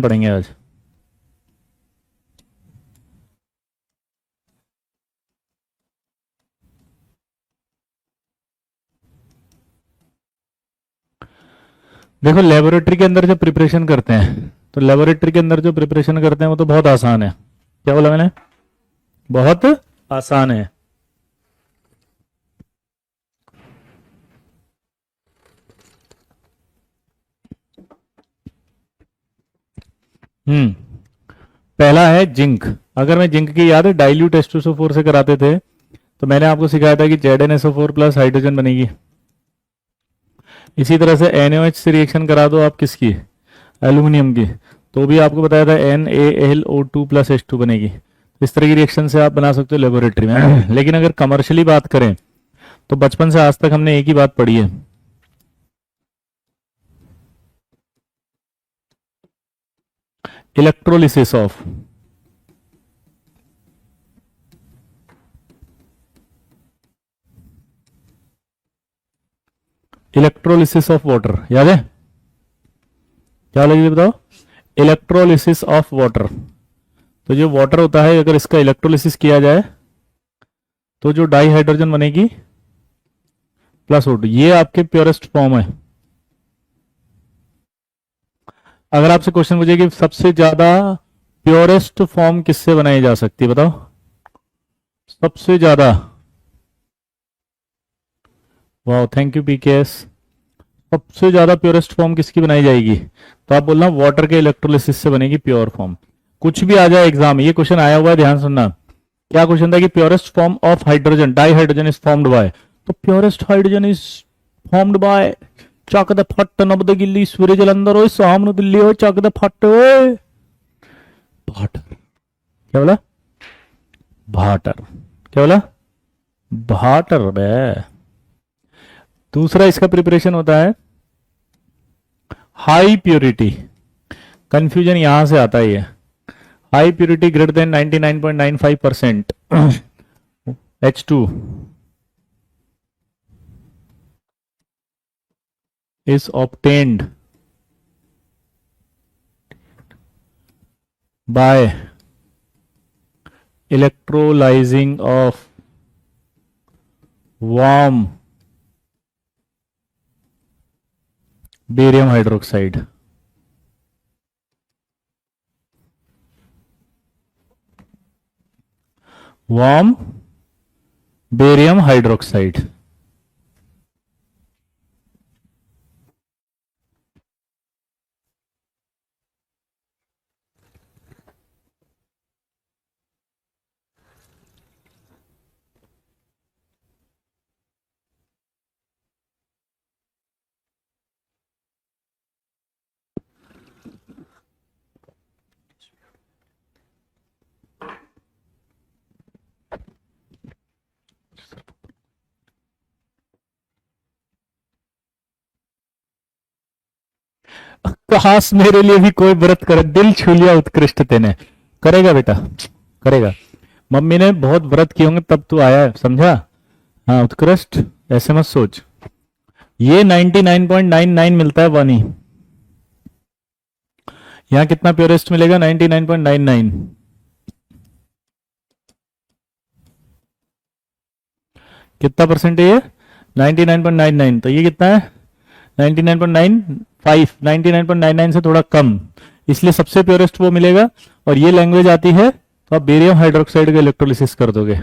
पढ़ेंगे आज। देखो लेबोरेटरी के अंदर जब प्रिपरेशन करते हैं तो लेबोरेटरी के अंदर जो प्रिपरेशन करते हैं वो तो बहुत आसान है। क्या बोला मैंने? बहुत आसान है। पहला है जिंक। अगर मैं जिंक की याद है डाइल्यूट H2SO4 से कराते थे तो मैंने आपको सिखाया था कि ZnSO4 प्लस हाइड्रोजन बनेगी। इसी तरह से NaOH से रिएक्शन करा दो आप किसकी, एल्यूमिनियम की, तो भी आपको बताया था NaLO2 प्लस H2 बनेगी। इस तरह की रिएक्शन से आप बना सकते हो लेबोरेटरी में। लेकिन अगर कमर्शियली बात करें तो बचपन से आज तक हमने एक ही बात पढ़ी है, इलेक्ट्रोलिसिस ऑफ वाटर। याद है? क्या लगेगी बताओ? Electrolysis of water. तो जो वाटर होता है अगर इसका इलेक्ट्रोलिसिस किया जाए तो जो डाई हाइड्रोजन बनेगी प्लस O2, ये आपके प्योरेस्ट फॉर्म है। अगर आपसे क्वेश्चन पूछे कि सबसे ज्यादा प्योरेस्ट फॉर्म किससे बनाई जा सकती है बताओ? सबसे ज्यादा, वाह थैंक यू पीकेएस, सबसे ज्यादा प्योरेस्ट फॉर्म किसकी बनाई जाएगी? तो आप बोलना वाटर के इलेक्ट्रोलिसिस से बनेगी प्योर फॉर्म। कुछ भी आ जाए एग्जाम में, ये क्वेश्चन आया हुआ है, ध्यान सुनना। क्या क्वेश्चन था कि purest form of hydrogen, di hydrogen is formed by, तो purest hydrogen is formed by ਚੱਕ ਦੇ ਫੱਟ ਨਬਦ ਗਿੱਲੀ ਸਵੇਰੇ ਜਲੰਧਰ ਓਏ ਸ਼ਾਮ ਨੂੰ ਦਿੱਲੀ ਓਏ ਚੱਕ ਦੇ फट ओए भाटर। क्या बोला? भाटर। क्या बोला? भाटर बे। दूसरा इसका प्रिपरेशन होता है हाई प्योरिटी। कंफ्यूजन यहां से आता ही है। High purity greater than 99.95% H2 is obtained by electrolyzing of warm barium hydroxide। warm barium hydroxide। काश मेरे लिए भी कोई व्रत करे, दिल छू लिया उत्कृष्ट तेने। करेगा बेटा, करेगा। मम्मी ने बहुत व्रत किए होंगे तब तू आया है, समझा? हाँ उत्कृष्ट, ऐसे मत सोच। ये 99.99 मिलता है वानी, यहां कितना प्योरेस्ट मिलेगा? 99.99। कितना परसेंट है ये? 99.99। तो ये कितना है? 99.95, 99.99 से थोड़ा कम, इसलिए सबसे प्योरेस्ट वो मिलेगा। और ये लैंग्वेज आती है तो आप बेरियम हाइड्रोक्साइड का इलेक्ट्रोलिसिस कर दोगे।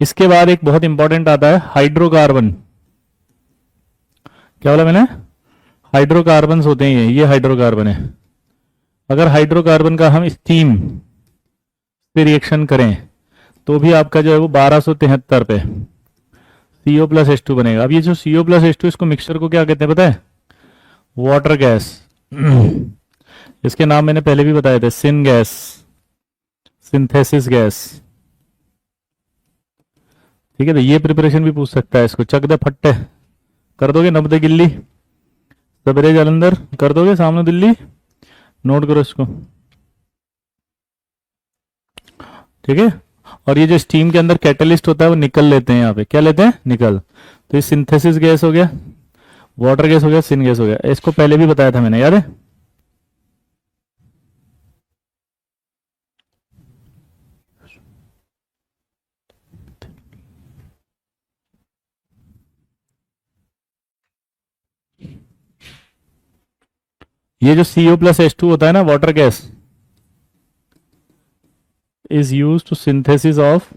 इसके बाद एक बहुत इंपॉर्टेंट आता है हाइड्रोकार्बन। क्या बोला मैंने? हाइड्रोकार्बन होते हैं ये हाइड्रोकार्बन है। अगर हाइड्रोकार्बन का हम स्टीम से रिएक्शन करें तो भी आपका जो है वो 1273 पे CO प्लस H2 बनेगा। अब ये जो CO प्लस H2 इसको मिक्सचर को क्या कहते हैं पता है? Water gas. इसके नाम मैंने पहले भी बताए थे, सिन गैस, सिंथेसिस गैस। ठीक है, तो ये प्रिपरेशन भी पूछ सकता है इसको। चक दे फट्टे कर दोगे, नब्बे गिल्ली सवेरे जालंधर कर दोगे, सामने दिल्ली, नोट करो इसको। ठीक है, और ये जो स्टीम के अंदर कैटलिस्ट होता है वो निकल लेते हैं, यहाँ पे क्या लेते हैं? निकल। तो ये सिंथेसिस गैस हो गया, वाटर गैस हो गया, सिन गैस हो गया। इसको पहले भी बताया था मैंने, याद है? ये जो CO प्लस H2 होता है ना water gas, is use to synthesis of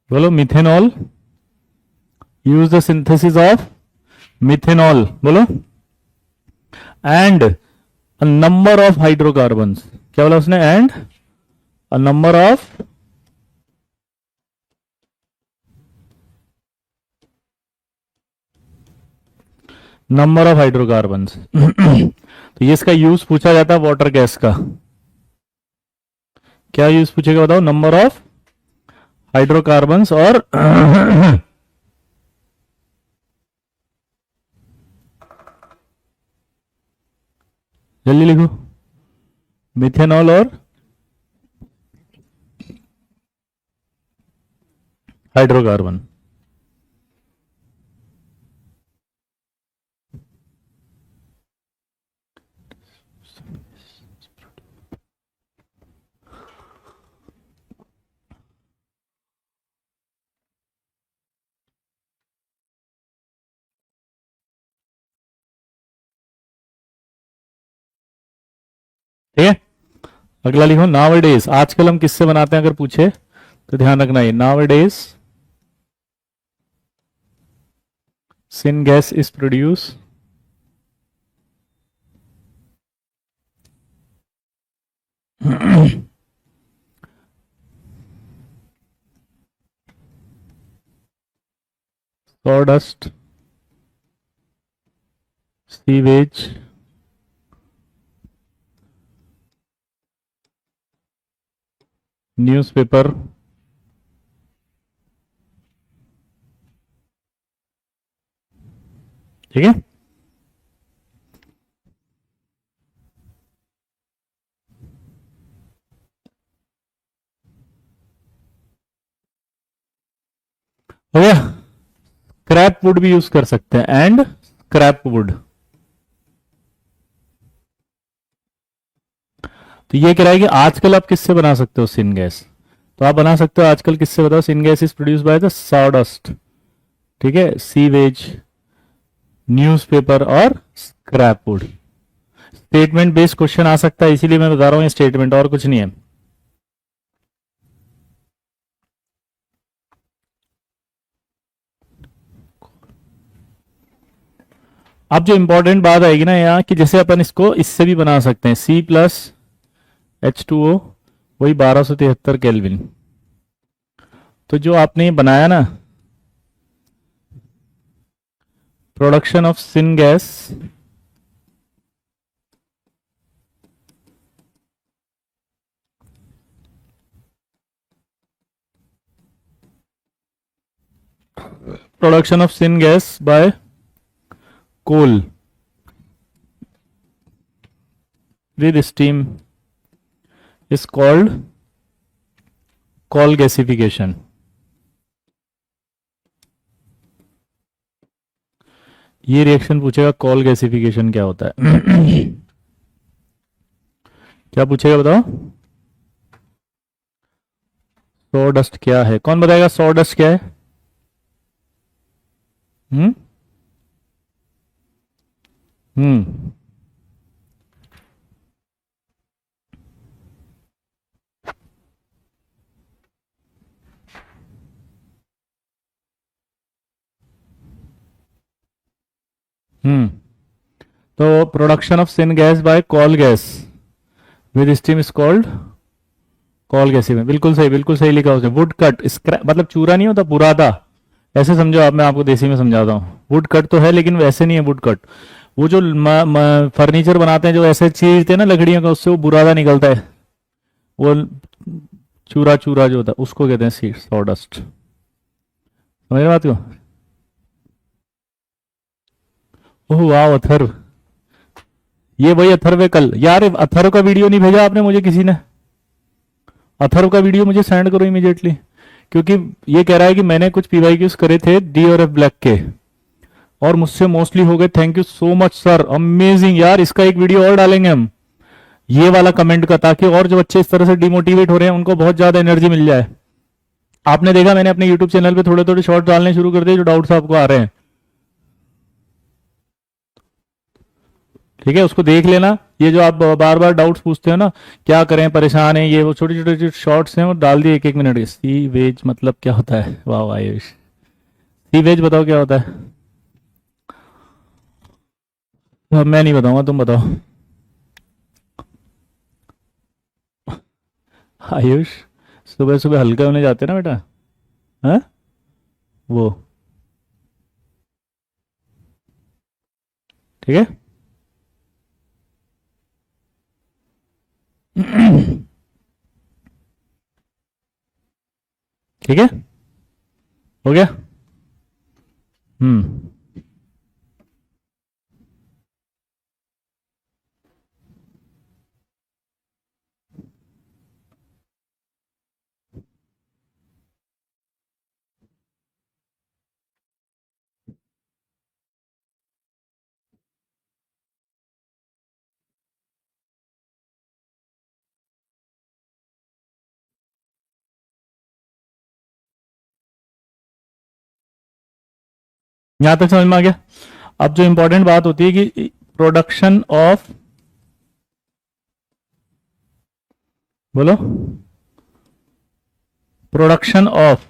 बोलो methanol, use the synthesis of methanol बोलो, and a number of hydrocarbons, क्या बोला उसने, and a number of hydrocarbons. तो ये इसका यूज पूछा जाता है वाटर गैस का, क्या यूज पूछेगा बताओ, नंबर ऑफ हाइड्रोकार्बन्स और जल्दी लिखो, मिथेनॉल और हाइड्रोकार्बन। ठीक है, अगला लिखो, नाउ-अ-डेज, आजकल हम किससे बनाते हैं अगर पूछे तो ध्यान रखना, ये नाउ-अ-डेज syngas is produced sawdust, sewage, newspaper, ठीक है। हो गया, स्क्रैप वुड भी यूज कर सकते हैं, एंड स्क्रैप वुड। तो ये कह रहा है कि आजकल आप किससे बना सकते हो सिन गैस, तो आप बना सकते हो आजकल किससे, बताओ, syngas is produce by the sawdust, ठीक है, सीवेज, न्यूज़पेपर और scrap wood. Statement based question आ सकता है, इसीलिए मैं बता रहा हूं ये स्टेटमेंट, और कुछ नहीं है। अब जो इंपॉर्टेंट बात आएगी ना यहाँ, कि जैसे अपन इसको इससे भी बना सकते हैं, C+H2O, वही 1273 केल्विन। तो जो आपने ये बनाया ना, production of syngas by coal with steam is called coal gasification। ये रिएक्शन पूछेगा कॉल गैसिफिकेशन क्या होता है। क्या पूछेगा बताओ, सॉडस्ट क्या है, कौन बताएगा सॉडस्ट क्या है? हम्म हम्म तो production of syngas by coal gas with steam is called coal gasification. बिल्कुल सही लिखा उसने। वुड कट, स्क्रैप मतलब चूरा नहीं होता, बुरादा, ऐसे समझो आप, मैं आपको देसी में समझाता हूँ। वुड कट तो है लेकिन वैसे नहीं है वुड कट, वो जो फर्नीचर बनाते हैं जो ऐसे चीरते हैं ना लकड़ियों का, उससे वो बुरादा निकलता है, वो चूरा चूरा जो होता है उसको कहते हैं सॉडस्ट। समझ बात को? ओह वाह अथर्व, ये वही अथर्व है कल। यार अथर्व का वीडियो नहीं भेजा आपने मुझे किसी ने, अथर्व का वीडियो मुझे सेंड करो इमीडिएटली, क्योंकि ये कह रहा है कि मैंने कुछ पीवाईक्यूज करे थे डी और एफ ब्लैक के और मुझसे मोस्टली हो गए। Thank you so much sir, amazing यार। इसका एक वीडियो और डालेंगे हम ये वाला कमेंट का, ताकि और जो बच्चे इस तरह से डिमोटिवेट हो रहे हैं उनको बहुत ज्यादा एनर्जी मिल जाए। आपने देखा मैंने अपने YouTube चैनल पे थोड़े थोड़े शॉर्ट डालने शुरू कर दिए जो डाउट्स आपको आ रहे हैं, ठीक है, उसको देख लेना। ये जो आप बार बार डाउट्स पूछते हो ना, क्या करें, परेशान है, ये वो छोटे छोटे जो शॉर्ट्स हैं वो डाल दिए एक एक मिनट के। सी वेज मतलब क्या होता है? वाह आयुष, सी वेज बताओ क्या होता है? मैं नहीं बताऊंगा, तुम बताओ। आयुष, सुबह सुबह हल्का होने जाते हैं ना बेटा, हैं वो, ठीक है। ठीक है, हो गया। हम्म। यहां तक समझ में आ गया? अब जो इंपॉर्टेंट बात होती है कि प्रोडक्शन ऑफ, बोलो, प्रोडक्शन ऑफ,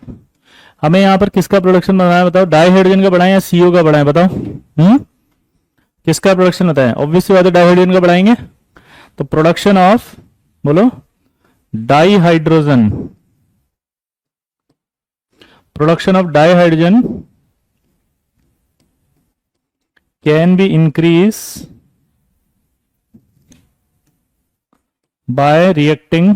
हमें यहां पर किसका प्रोडक्शन बनाना है बताओ? डाई हाइड्रोजन का बढ़ाएं या सीओ का बढ़ाएं बताओ? किसका प्रोडक्शन होता है? ऑब्वियसली बात है डाई हाइड्रोजन का बढ़ाएंगे। तो प्रोडक्शन ऑफ, बोलो, di hydrogen, production of di hydrogen can be increase by reacting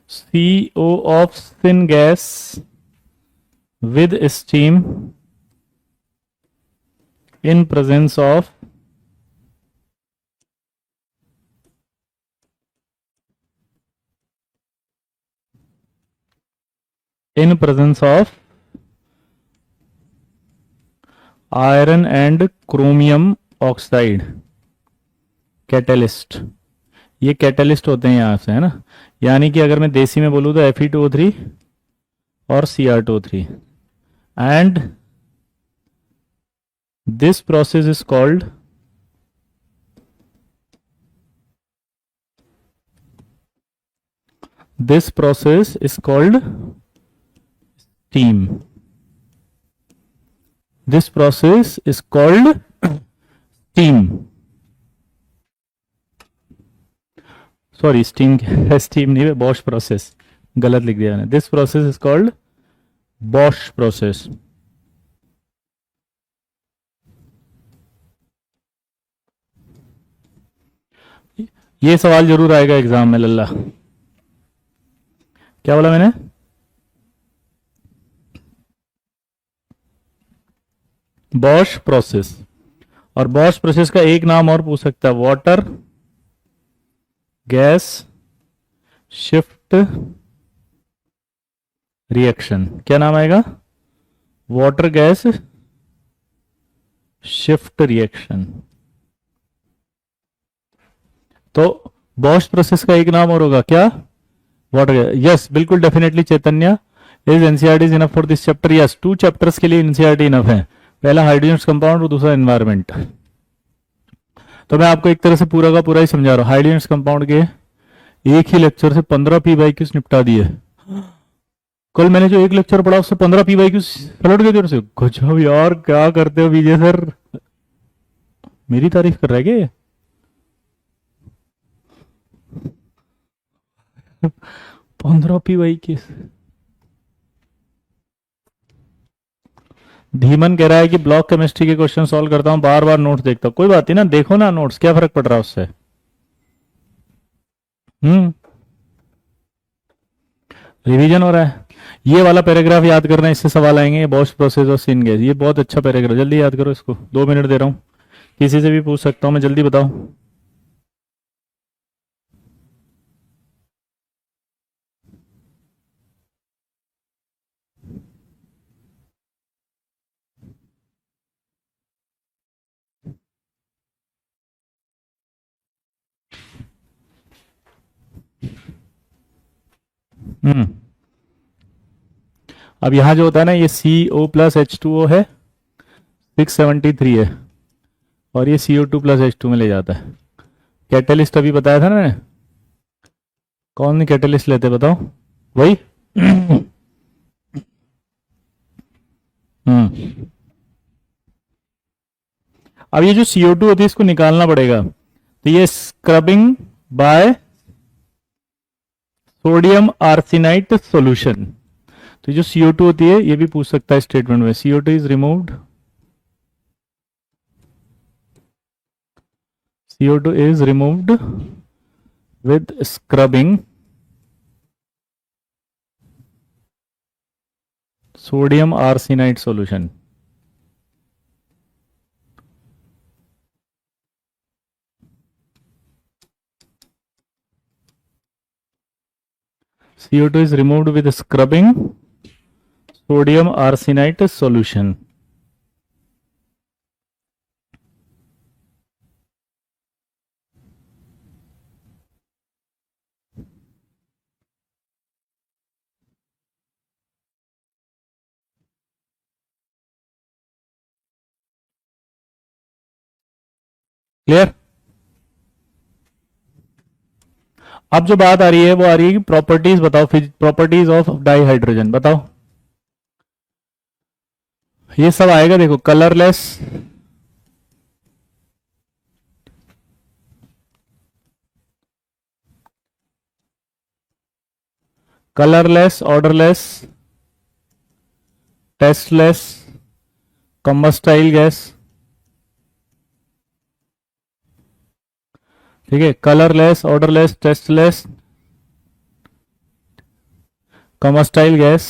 CO of syngas with steam in presence of iron and chromium oxide, catalyst. ये कैटलिस्ट होते हैं यहां से, है ना। यानी कि अगर मैं देसी में बोलूँ तो Fe2O3 और Cr2O3, and this process is called, this process is called steam. This process is called steam. Sorry, steam, steam नहीं है, बॉश प्रोसेस, गलत लिख दिया मैंने। This process is called Bosch process. ये सवाल जरूर आएगा एग्जाम में लल्ला। क्या बोला मैंने? Bosch process. और बॉश प्रोसेस का एक नाम और पूछ सकता है, वाटर गैस शिफ्ट रिएक्शन। क्या नाम आएगा? Water gas shift reaction. तो बॉश प्रोसेस का एक नाम और होगा क्या? Water gas. यस, बिल्कुल, definitely Chaitanya. Is NCERT is enough for this chapter? Yes, 2 chapters के लिए एनसीईआरटी इनफ है। पहला हाइड्रोजन कंपाउंड और दूसरा एनवायरमेंट। तो मैं आपको एक तरह से पूरा का पूरा ही समझा रहा हूँ। हाइड्रोजन कंपाउंड के एक ही लेक्चर से 15 पी वाई क्यूज निपटा दिए। कल मैंने जो एक लेक्चर पढ़ा उससे 15 पी वाई क्यूज पलट गए थे। गजब यार, क्या करते हो विजय सर, मेरी तारीफ कर रहा है क्या ये? 15 पी वाई क्यूज। धीमन कह रहा है कि ब्लॉक केमिस्ट्री के क्वेश्चन सॉल्व करता हूं, बार बार नोट्स देखता हूं। कोई बात नहीं ना, देखो ना नोट्स, क्या फर्क पड़ रहा है उससे। हम्म, रिवीजन हो रहा है। ये वाला पैराग्राफ याद करना, इससे सवाल आएंगे। बॉश प्रोसेस और सीन गैस, ये बहुत अच्छा पैराग्राफ, जल्दी याद करो इसको। 2 मिनट दे रहा हूँ, किसी से भी पूछ सकता हूँ मैं, जल्दी बताओ। हम्म। अब यहां जो होता है ना, ये CO+H2O है, 673 है, और ये CO2+H2 में ले जाता है। कैटेलिस्ट अभी बताया था ना मैंने, कौन सी कैटेलिस्ट लेते बताओ, वही। हम्म। अब ये जो CO2 होती है इसको निकालना पड़ेगा, तो ये scrubbing by sodium arsenite solution. तो जो CO2 होती है, ये भी पूछ सकता है स्टेटमेंट में, CO2 is removed, CO2 is removed with scrubbing sodium arsenite solution. CO2 is removed with scrubbing sodium arsenite solution. Clear? अब जो बात आ रही है वो आ रही है कि प्रॉपर्टीज बताओ, प्रॉपर्टीज ऑफ डाइहाइड्रोजन बताओ। ये सब आएगा, देखो, colourless, colourless, odourless, tasteless, combustible gas. ठीक है, colourless, odourless, tasteless, combustible gas,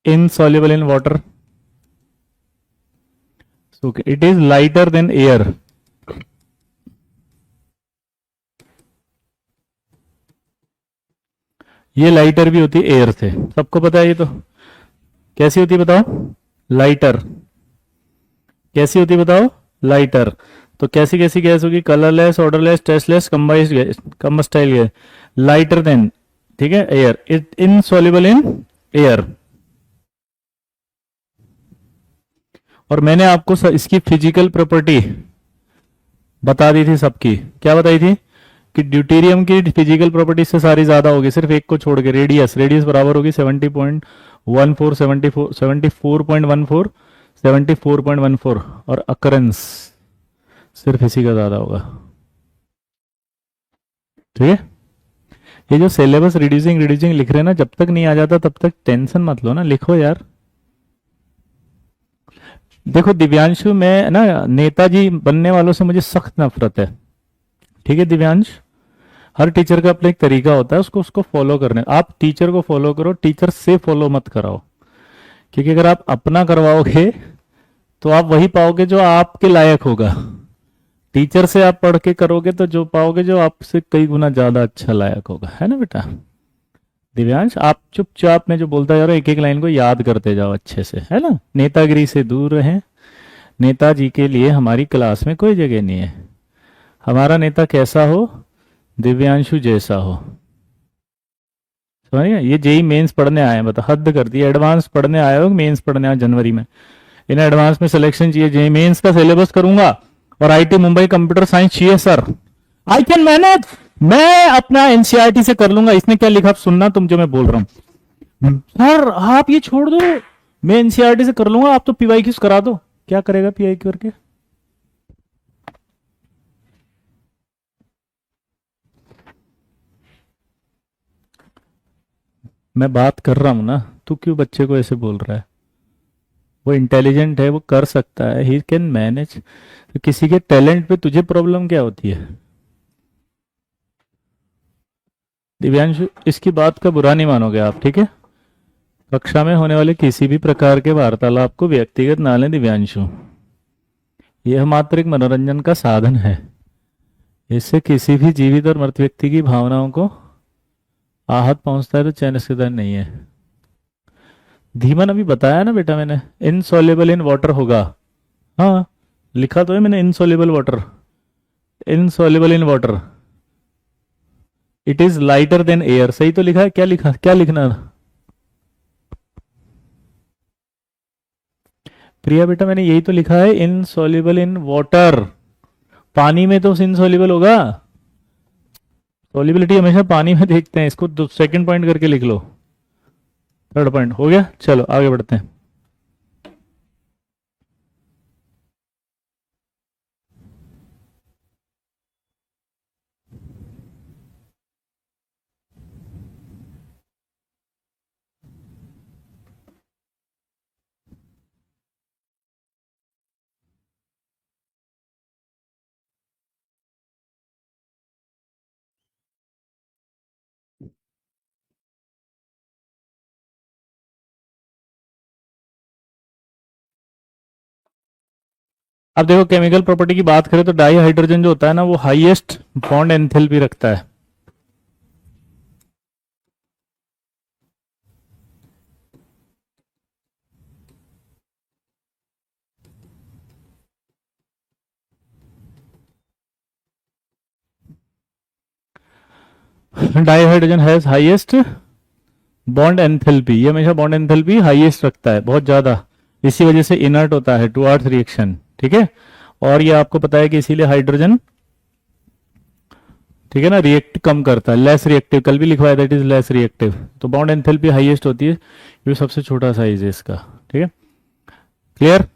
insoluble in water, so it is lighter than air. ये लाइटर भी होती है एयर से, सबको पता है ये तो। कैसी होती है बताओ? लाइटर। कैसी होती है बताओ? लाइटर। तो कैसी कैसी गैस होगी? Colourless, odourless, tasteless, combustible gas, lighter than, ठीक है, air, it insoluble in air. और मैंने आपको इसकी फिजिकल प्रॉपर्टी बता दी थी सबकी। क्या बताई थी? कि ड्यूटेरियम की फिजिकल प्रॉपर्टी से सारी ज्यादा होगी, सिर्फ एक को छोड़ के, रेडियस, रेडियस बराबर होगी 70.14, 74.14, 74.14, और अकरेंस सिर्फ इसी का ज्यादा होगा। ठीक है, ये जो सिलेबस रिड्यूसिंग रिड्यूसिंग लिख रहे हैं ना, जब तक नहीं आ जाता तब तक टेंशन मत लो ना, लिखो यार। देखो दिव्यांशु, मैं ना नेताजी बनने वालों से मुझे सख्त नफरत है। ठीक है दिव्यांश, हर टीचर का अपना एक तरीका होता है, उसको उसको फॉलो करने। आप टीचर को फॉलो करो, टीचर से फॉलो मत कराओ, क्योंकि अगर आप अपना करवाओगे तो आप वही पाओगे जो आपके लायक होगा। टीचर से आप पढ़ के करोगे तो जो पाओगे जो आपसे कई गुना ज्यादा अच्छा लायक होगा, है ना बेटा? दिव्यांश, आप चुपचाप में जो बोलता जा रहा एक एक लाइन को याद करते जाओ अच्छे से, है ना? नेतागिरी से दूर रहें। नेताजी के लिए हमारी क्लास में कोई जगह नहीं है। हमारा नेता कैसा हो? दिव्यांशु जैसा हो। समझ गए? ये जेई मेंस पढ़ने आए हैं, बता, हद कर दी। एडवांस पढ़ने आए हो, मेंस पढ़ने आए जनवरी में? इन एडवांस में सिलेक्शन चाहिए, जेई मेंस का सिलेबस करूंगा, और आईटी मुंबई कंप्यूटर साइंस चाहिए सर। आई कैन मैनेज, मैं अपना एनसीईआरटी से कर लूंगा। इसने क्या लिखा सुनना तुम, जो मैं बोल रहा हूं। सर आप ये छोड़ दो, मैं एनसीईआरटी से कर लूंगा, आप तो पीवाईक्यूज करा दो। क्या करेगा पीवाईक्यू करके? मैं बात कर रहा हूं ना, तू क्यों बच्चे को ऐसे बोल रहा है? वो इंटेलिजेंट है, वो कर सकता है, ही कैन मैनेज। तो किसी के टैलेंट पे तुझे प्रॉब्लम क्या होती है? दिव्यांशु, इसकी बात का बुरा नहीं मानोगे आप, ठीक है? कक्षा में होने वाले किसी भी प्रकार के वार्तालाप को व्यक्तिगत ना लें दिव्यांशु। यह मात्र एक मनोरंजन का साधन है। इससे किसी भी जीवित और मृत व्यक्ति की भावनाओं को आहत पहुंचता है तो चैन इसके नहीं है। धीमन अभी बताया ना बेटा मैंने, इनसॉल्युबल इन वाटर होगा। हाँ लिखा तो है मैंने, insoluble water, insoluble in water. It is lighter than air, सही तो लिखा है, क्या लिखा, क्या लिखना? प्रिया बेटा मैंने यही तो लिखा है, इनसॉल्युबल इन वाटर। पानी में तो इनसॉल्युबल होगा, सॉल्युबिलिटी हमेशा पानी में देखते हैं। इसको सेकंड पॉइंट करके लिख लो, थर्ड पॉइंट हो गया। चलो आगे बढ़ते हैं। अब देखो केमिकल प्रॉपर्टी की बात करें तो डाई हाइड्रोजन जो होता है ना, वो हाईएस्ट बॉन्ड एंथैल्पी रखता है। Di hydrogen has highest bond enthalpy, ये हमेशा बॉन्ड एंथैल्पी हाईएस्ट रखता है, बहुत ज्यादा। इसी वजह से इनर्ट होता है टू अर्थ रिएक्शन, ठीक है। और ये आपको पता है कि इसीलिए हाइड्रोजन, ठीक है ना, रिएक्ट कम करता है, लेस रिएक्टिव, कल भी लिखवाया दैट इज लेस रिएक्टिव। तो बॉन्ड एंथैल्पी हाईएस्ट होती है, ये सबसे छोटा साइज है इसका, ठीक है, क्लियर।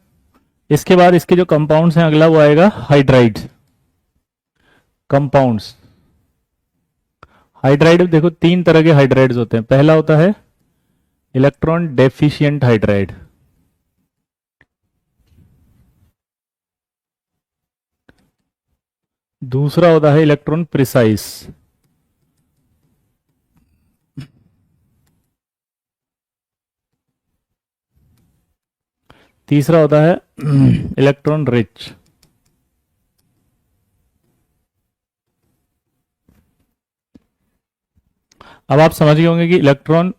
इसके बाद इसके जो कंपाउंड्स हैं, अगला वो आएगा हाइड्राइड कंपाउंड्स। हाइड्राइड देखो तीन तरह के हाइड्राइड्स होते हैं। पहला होता है इलेक्ट्रॉन डेफिशिएंट हाइड्राइड, दूसरा होता है इलेक्ट्रॉन प्रिसाइज, तीसरा होता है इलेक्ट्रॉन रिच। अब आप समझ गए होंगे कि इलेक्ट्रॉन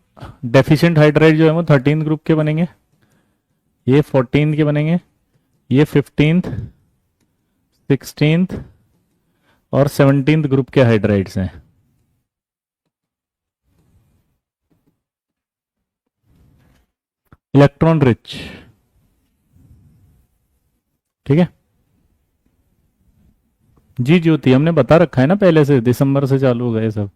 डेफिशिएंट हाइड्राइड जो है वो 13 ग्रुप के बनेंगे, ये 14 के बनेंगे, ये 15th 16th और 17th ग्रुप के हाइड्राइड्स हैं। इलेक्ट्रॉन रिच, ठीक है जी ज्योति, हमने बता रखा है ना पहले से, दिसंबर से चालू हो गए सब।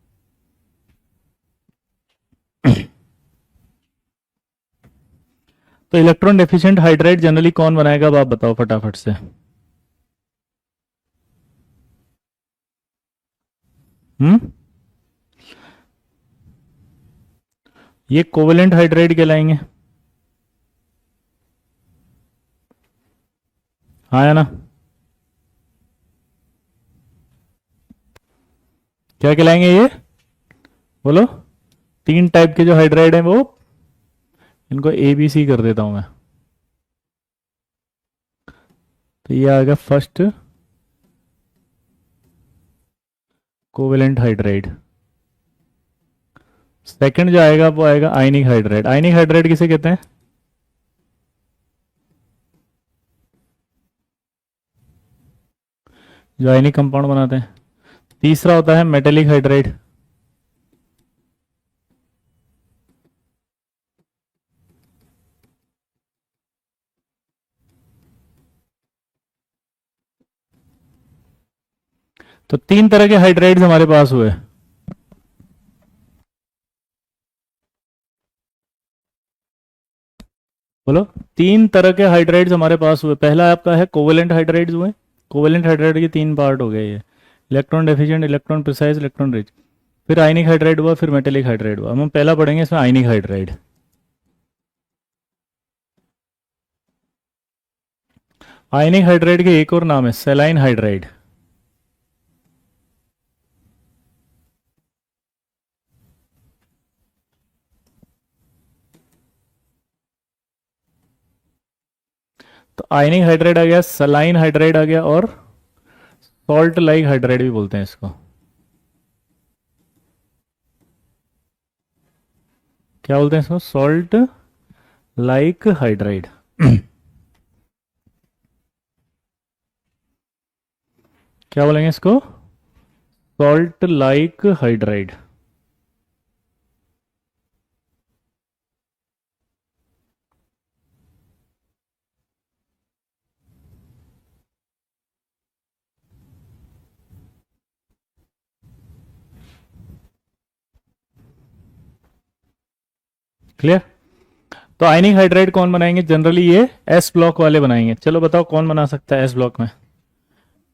तो इलेक्ट्रॉन डेफिशिएंट हाइड्राइड जनरली कौन बनाएगा, अब आप बताओ फटाफट से। ये कोवेलेंट हाइड्राइड कहलाएंगे, हाँ या ना, क्या कहलाएंगे ये, बोलो। तीन टाइप के जो हाइड्राइड हैं वो, इनको ए बी सी कर देता हूं मैं। तो ये आएगा फर्स्ट कोवेलेंट हाइड्राइड, सेकंड जो आएगा वो आएगा आयनिक हाइड्राइड। आयनिक हाइड्राइड किसे कहते हैं, जो आयनिक कंपाउंड बनाते हैं। तीसरा होता है मेटेलिक हाइड्राइड, तो तीन तरह के हाइड्राइड्स हमारे पास हुए। बोलो, तीन तरह के हाइड्राइड्स हमारे पास हुए। पहला आपका है कोवेलेंट हाइड्राइड्स हुए। कोवेलेंट हाइड्राइड के तीन पार्ट हो गए, ये electron deficient, electron precise, electron rich. फिर आयनिक हाइड्राइड हुआ, फिर मेटेलिक हाइड्राइड हुआ। हम पहला पढ़ेंगे इसमें आयनिक हाइड्राइड। आयनिक हाइड्राइड के एक और नाम है सेलाइन हाइड्राइड। तो आयनिक हाइड्राइड आ गया, सलाइन हाइड्राइड आ गया, और सॉल्ट लाइक हाइड्राइड भी बोलते हैं इसको। क्या बोलते हैं इसको, सॉल्ट लाइक हाइड्राइड। क्या बोलेंगे इसको, सॉल्ट लाइक हाइड्राइड। क्लियर? तो आयनिक हाइड्राइड कौन बनाएंगे? जनरली ये एस ब्लॉक वाले बनाएंगे। चलो बताओ कौन बना सकता है एस ब्लॉक में?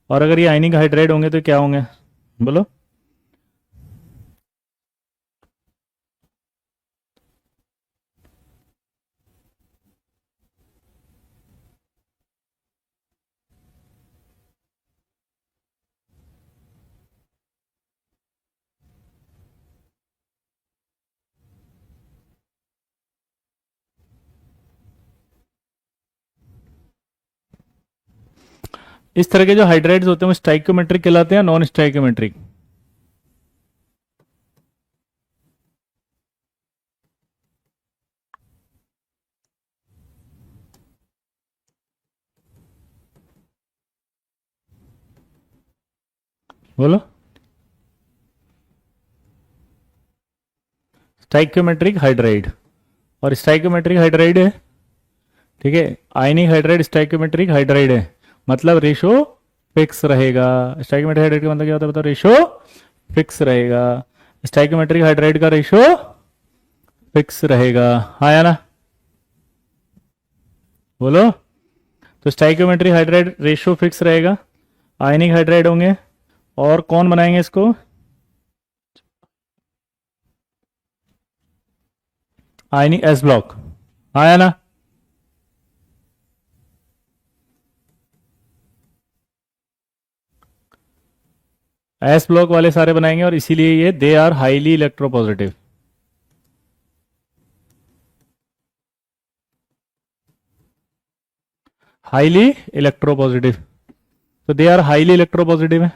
और अगर ये आयनिक हाइड्राइड होंगे तो क्या होंगे? बोलो। इस तरह के जो हाइड्राइड्स होते हैं वो स्टाइक्योमेट्रिक कहलाते हैं, नॉन स्टाइक्योमेट्रिक? बोलो। Stoichiometric hydride. और स्टाइक्योमेट्रिक हाइड्राइड है, ठीक है। आयनिक हाइड्राइड स्टाइक्योमेट्रिक हाइड्राइड है, मतलब रेशो फिक्स रहेगा। स्टाइक्योमेट्रिक हाइड्राइड का मतलब क्या होता है बताओ? रेशो फिक्स रहेगा। स्टाइक्योमेट्रिक हाइड्राइड का रेशो फिक्स रहेगा, हाँ या ना? बोलो। तो स्टाइक्योमेट्रिक हाइड्राइड रेशो फिक्स रहेगा, आयनिक हाइड्राइड होंगे। और कौन बनाएंगे इसको? आयनिक एस ब्लॉक, हाँ या ना? एस ब्लॉक वाले सारे बनाएंगे और इसीलिए ये they are highly electropositive. Highly electropositive, तो दे आर हाईली इलेक्ट्रोपॉजिटिव है,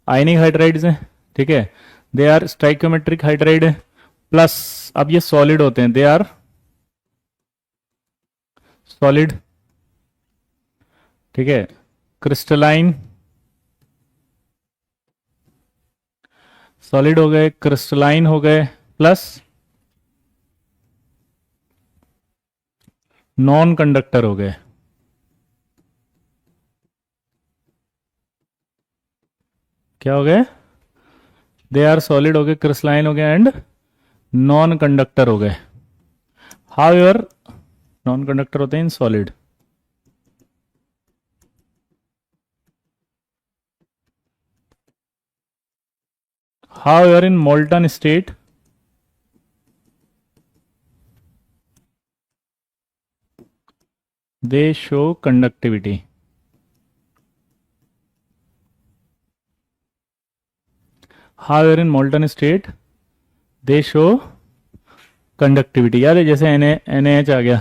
आयनिक हाइड्राइड्स हैं, ठीक है। दे आर स्टाइक्योमेट्रिक हाइड्राइड है, प्लस अब ये सॉलिड होते हैं, दे आर सॉलिड, ठीक है। क्रिस्टलाइन, सॉलिड हो गए, क्रिस्टलाइन हो गए, प्लस नॉन कंडक्टर हो गए। क्या हो गए? दे आर सॉलिड हो गए, क्रिस्टलाइन हो गए एंड नॉन कंडक्टर हो गए। हाउएवर नॉन कंडक्टर होते हैं in solid. However in molten state they show conductivity. However in molten state they show conductivity। यार जैसे NaH आ गया,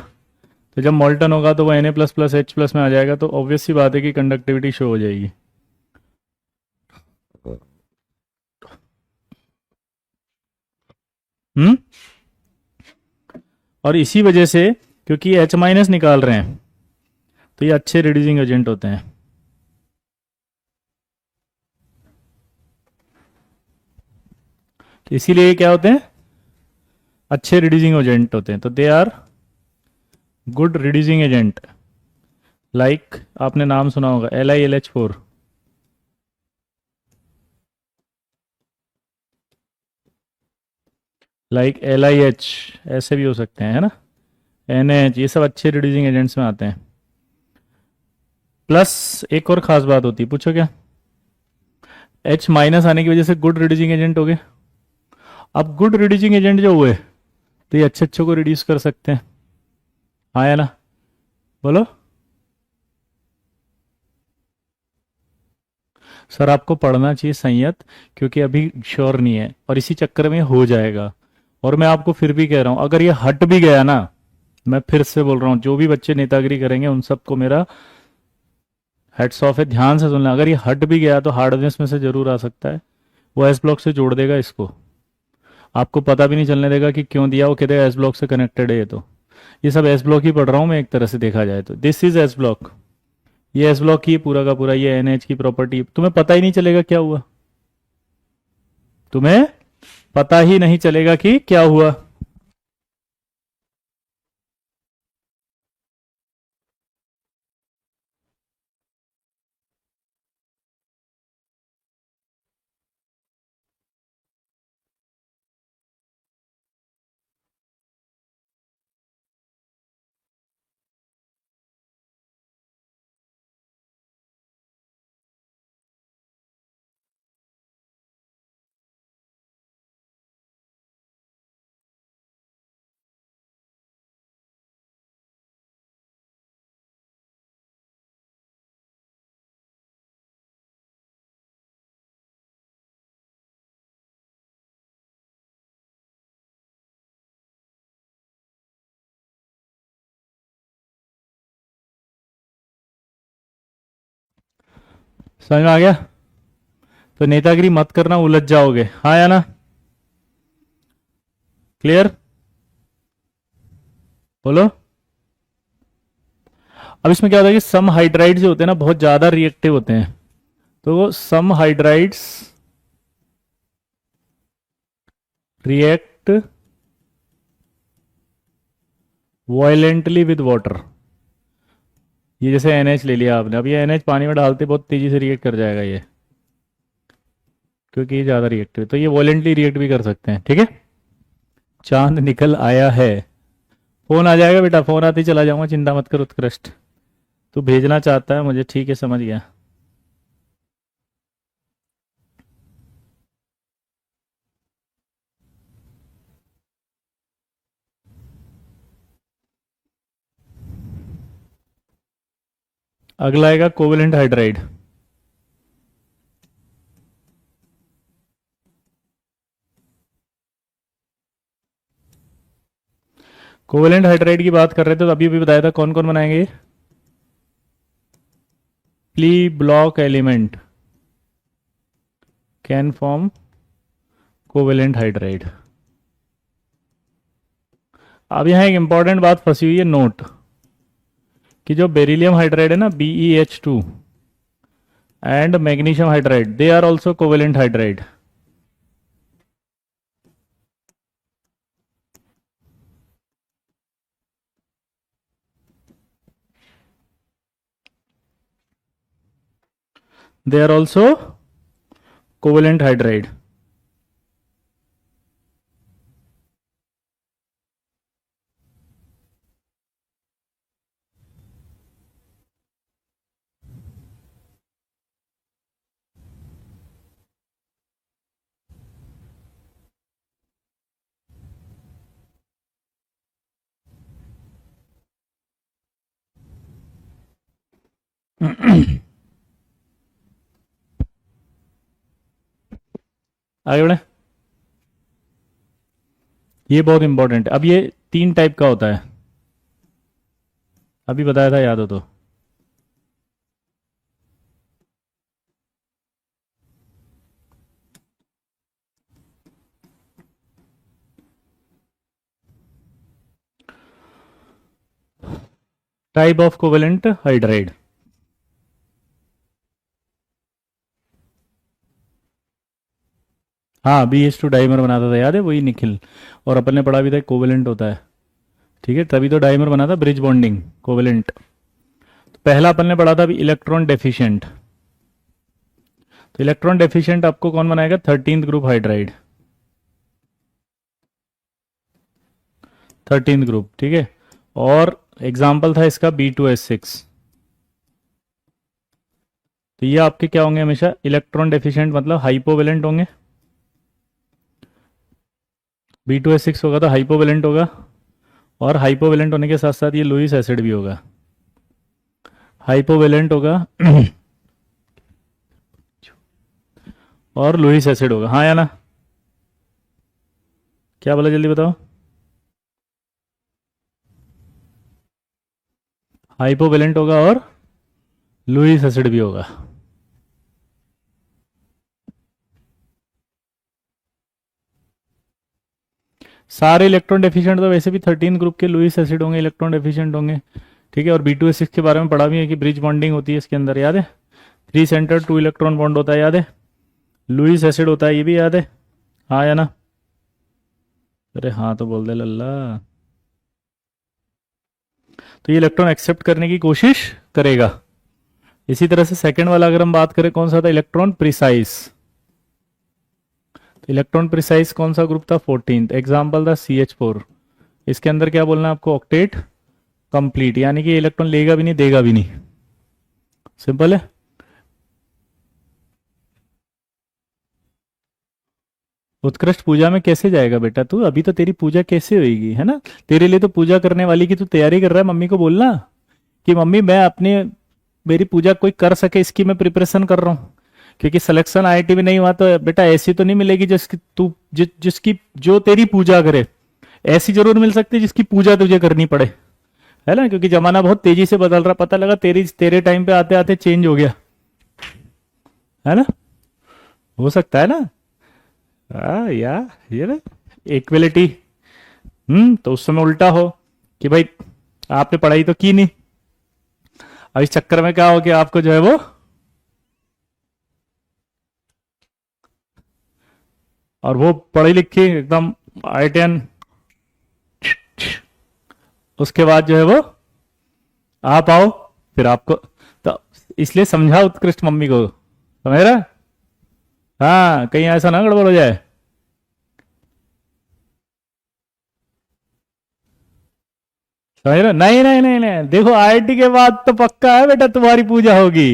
तो जब मोल्टन होगा तो वो Na++H+ में आ जाएगा, तो ऑब्वियस सी बात है कि कंडक्टिविटी शो हो जाएगी। और इसी वजह से क्योंकि H- निकाल रहे हैं तो ये अच्छे रिड्यूसिंग एजेंट होते हैं। तो इसीलिए क्या होते हैं? अच्छे रिड्यूसिंग एजेंट होते हैं। तो they are good reducing agent, like आपने नाम सुना होगा LiLH4, लाइक LiH, ऐसे भी हो सकते हैं, है ना? NaH, ये सब अच्छे रिड्यूसिंग एजेंट्स में आते हैं। प्लस एक और खास बात होती है, पूछो क्या? H- आने की वजह से गुड रिड्यूसिंग एजेंट हो गए। अब गुड रिड्यूसिंग एजेंट जो हुए तो ये अच्छे अच्छे को रिड्यूस कर सकते हैं, हाँ या ना? बोलो। सर आपको पढ़ना चाहिए संयत, क्योंकि अभी श्योर नहीं है और इसी चक्कर में हो जाएगा। और मैं आपको फिर भी कह रहा हूं, अगर ये हट भी गया ना, मैं फिर से बोल रहा हूं, जो भी बच्चे नेतागिरी करेंगे उन सबको मेरा हेड्स ऑफ है, ध्यान से सुनना। अगर ये हट भी गया तो हार्डनेस में से जरूर आ सकता है, वो एस ब्लॉक से जोड़ देगा इसको, आपको पता भी नहीं चलने देगा कि क्यों दिया, वो कहते हैं एस ब्लॉक से कनेक्टेड है। ये सब एस ब्लॉक ही पढ़ रहा हूं मैं एक तरह से देखा जाए तो। दिस इज एस ब्लॉक, ये एस ब्लॉक की पूरा का पूरा, ये NH की प्रॉपर्टी, तुम्हें पता ही नहीं चलेगा क्या हुआ। तुम्हें पता ही नहीं चलेगा कि क्या हुआ। समझ में आ गया? तो नेतागिरी मत करना, उलझ जाओगे। हाँ या ना? क्लियर? बोलो। अब इसमें क्या होता है कि सम हाइड्राइड जो होते हैं ना बहुत ज्यादा रिएक्टिव होते हैं, तो some hydrides react violently with water. ये जैसे NH ले लिया आपने, अब ये NH पानी में डालते बहुत तेजी से रिएक्ट कर जाएगा ये, क्योंकि ये ज़्यादा रिएक्टिव है, तो ये वॉलेंटली रिएक्ट भी कर सकते हैं। ठीक है? चांद निकल आया है। फोन आ जाएगा बेटा, फोन आते ही चला जाऊंगा, चिंता मत कर उत्कृष्ट। तू भेजना चाहता है मुझे, ठीक है, समझ गया। अगला आएगा कोवेलेंट हाइड्राइड। कोवेलेंट हाइड्राइड की बात कर रहे थे तो अभी भी बताया था कौन कौन बनाएंगे। Plea block element can form covalent hydride. अब यहां एक इंपॉर्टेंट बात फंसी हुई है, नोट कि जो बेरिलियम हाइड्राइड है ना BeH2 and magnesium hydride, they are also covalent hydride. They are also covalent hydride. आगे बढ़े। ये बहुत इंपॉर्टेंट है। अब ये 3 टाइप का होता है, अभी बताया था, याद हो तो। Type of covalent hydride. हाँ, BH2 डाइमर बनाता था, याद है? वही निखिल, और अपन ने पढ़ा भी था कोवेलेंट होता है। ठीक है, तभी तो डाइमर बना था, ब्रिज बॉन्डिंग कोवेलेंट। तो पहला अपन ने पढ़ा था अभी इलेक्ट्रॉन डेफिशिएंट। तो इलेक्ट्रॉन डेफिशिएंट आपको कौन बनाएगा? 13th group hydride, 13th group. ठीक है, और एग्जाम्पल था इसका B2S6। तो ये आपके क्या होंगे? हमेशा इलेक्ट्रॉन डेफिशिएंट मतलब हाइपोवेलेंट होंगे। B2S6 होगा तो हाइपोवेलेंट होगा, और हाइपोवेलेंट होने के साथ साथ ये लुईस एसिड भी होगा, हाइपोवेलेंट होगा और लुईस एसिड होगा। हाँ या ना? क्या बोला, जल्दी बताओ। हाइपोवेलेंट होगा और लुईस एसिड भी होगा। सारे इलेक्ट्रॉन डेफिशिएंट तो वैसे भी 13 ग्रुप के लुईस एसिड होंगे, इलेक्ट्रॉन डेफिशिएंट होंगे। ठीक है, और B2S6 के बारे में पढ़ा भी है कि ब्रिज बॉन्डिंग होती है इसके अंदर, याद है? 3 सेंटर 2 इलेक्ट्रॉन बॉन्ड होता है, याद है? लुईस एसिड होता है, ये भी याद है? हाँ या ना? अरे हाँ तो बोल दे लल्ला। तो ये इलेक्ट्रॉन एक्सेप्ट करने की कोशिश करेगा। इसी तरह से सेकंड वाला अगर हम बात करें, कौन सा था? Electron precise. तो इलेक्ट्रॉन प्रिसाइज कौन सा ग्रुप था? 14th। एग्जाम्पल था CH4। इसके अंदर क्या बोलना है आपको? ऑक्टेट कंप्लीट, यानी कि इलेक्ट्रॉन लेगा भी नहीं देगा भी नहीं। सिंपल है। उत्कृष्ट पूजा में कैसे जाएगा बेटा तू? अभी तो तेरी पूजा कैसे होगी, है ना? तेरे लिए तो पूजा करने वाली की तू तैयारी कर रहा है। मम्मी को बोलना कि मम्मी मैं अपनी मेरी पूजा कोई कर सके इसकी मैं प्रिपरेशन कर रहा हूँ। क्योंकि सिलेक्शन IIT में नहीं हुआ तो बेटा ऐसी तो नहीं मिलेगी जिसकी तू जिसकी जो तेरी पूजा करे। ऐसी जरूर मिल सकती है जिसकी पूजा तुझे करनी पड़े, है ना? क्योंकि जमाना बहुत तेजी से बदल रहा, पता लगा तेरे टाइम पे आते आते चेंज हो गया, है ना? हो सकता है ना? या ये ना इक्वलिटी। तो उस समय उल्टा हो कि भाई आपने पढ़ाई तो की नहीं, अब इस चक्कर में क्या हो कि आपको जो है वो, और वो पढ़ी लिखी एकदम IITian, उसके बाद जो है वो आप आओ फिर आपको, तो इसलिए समझा उत्कृष्ट मम्मी को, समझ रहा? हाँ, कहीं ऐसा ना गड़बड़ हो जाए। समझ रहे? नहीं नहीं नहीं नहीं, देखो IIT के बाद तो पक्का है बेटा तुम्हारी पूजा होगी।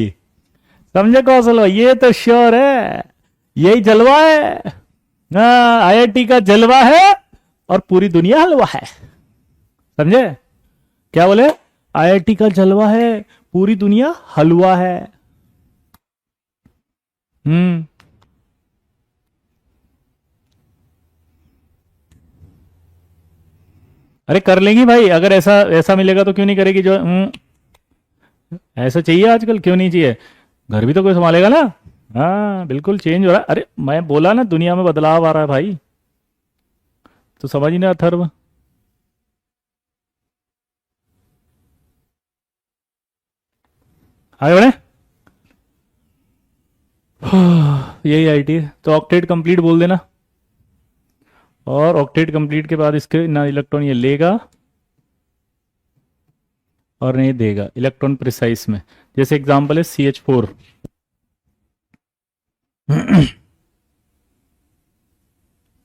समझे कौशल भाई? ये तो श्योर है, यही जलवा है। हाँ, IIT का जलवा है और पूरी दुनिया हलवा है। समझे? क्या बोले? IIT का जलवा है, पूरी दुनिया हलवा है। हम्म। अरे कर लेंगी भाई, अगर ऐसा ऐसा मिलेगा तो क्यों नहीं करेगी? जो ऐसा चाहिए आजकल, क्यों नहीं चाहिए? घर भी तो कोई संभालेगा ना। हाँ बिल्कुल चेंज हो रहा है। अरे मैं बोला ना दुनिया में बदलाव आ रहा है भाई, तो समझ ही नहीं अथर्व। आगे बढ़े। यही IIT है। तो ऑक्टेट कंप्लीट बोल देना, और ऑक्टेट कंप्लीट के बाद इसके ना इलेक्ट्रॉन ये लेगा और नहीं देगा इलेक्ट्रॉन प्रिसाइज में। जैसे एग्जांपल है CH4।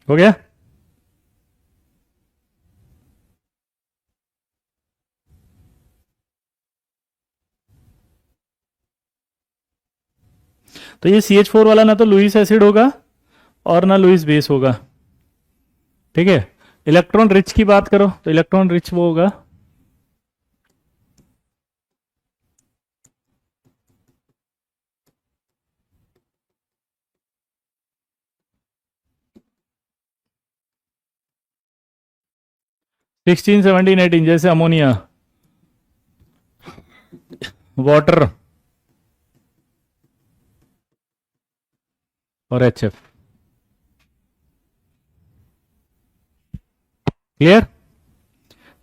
हो गया? तो ये CH4 वाला ना तो लुईस एसिड होगा और ना लुईस बेस होगा, ठीक है? इलेक्ट्रॉन रिच की बात करो तो इलेक्ट्रॉन रिच वो होगा 16, 17, 18, जैसे अमोनिया, वाटर और HF। क्लियर?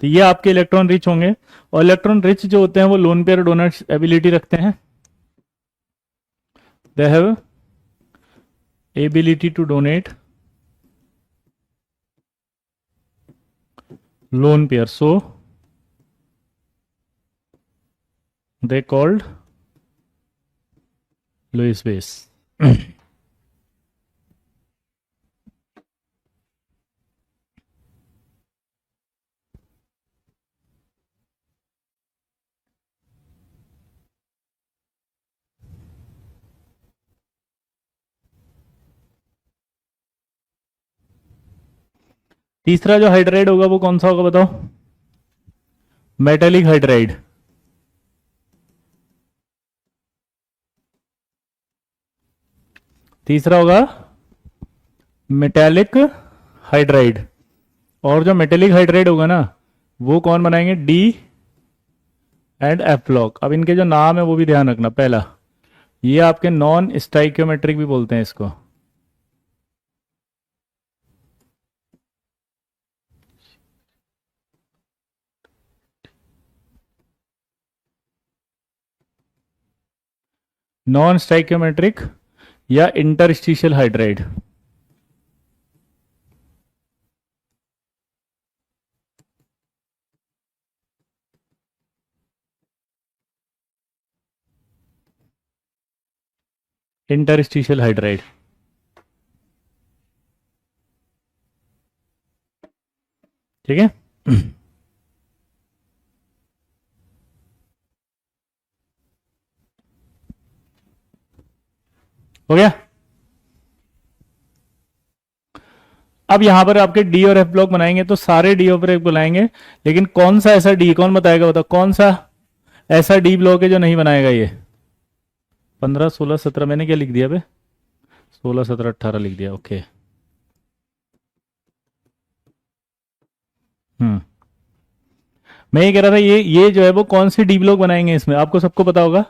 तो ये आपके इलेक्ट्रॉन रिच होंगे, और इलेक्ट्रॉन रिच जो होते हैं वो लोन पेयर डोनर्स एबिलिटी रखते हैं। They have ability to donate lone pair, so they called Lewis base. तीसरा जो हाइड्राइड होगा वो कौन सा होगा बताओ? Metallic hydride. तीसरा होगा मेटेलिक हाइड्राइड। और जो मेटेलिक हाइड्राइड होगा ना वो कौन बनाएंगे? D and F block. अब इनके जो नाम है वो भी ध्यान रखना। पहला, ये आपके नॉन स्टाइक्योमेट्रिक भी बोलते हैं इसको। नॉन स्टाइक्योमेट्रिक या इंटरस्टिशियल हाइड्राइड। Interstitial hydride. ठीक है। हो गया। अब यहां पर आपके डी और एफ ब्लॉक बनाएंगे तो सारे डी और एफ बुलाएंगे, लेकिन कौन सा ऐसा डी, कौन बताएगा, बताओ कौन सा ऐसा डी ब्लॉक है जो नहीं बनाएगा ये? 15, 16, 17 मैंने क्या लिख दिया बे? 16, 17, 18 लिख दिया। ओके। मैं ये कह रहा था ये जो है वो कौन से डी ब्लॉक बनाएंगे इसमें, आपको सबको पता होगा।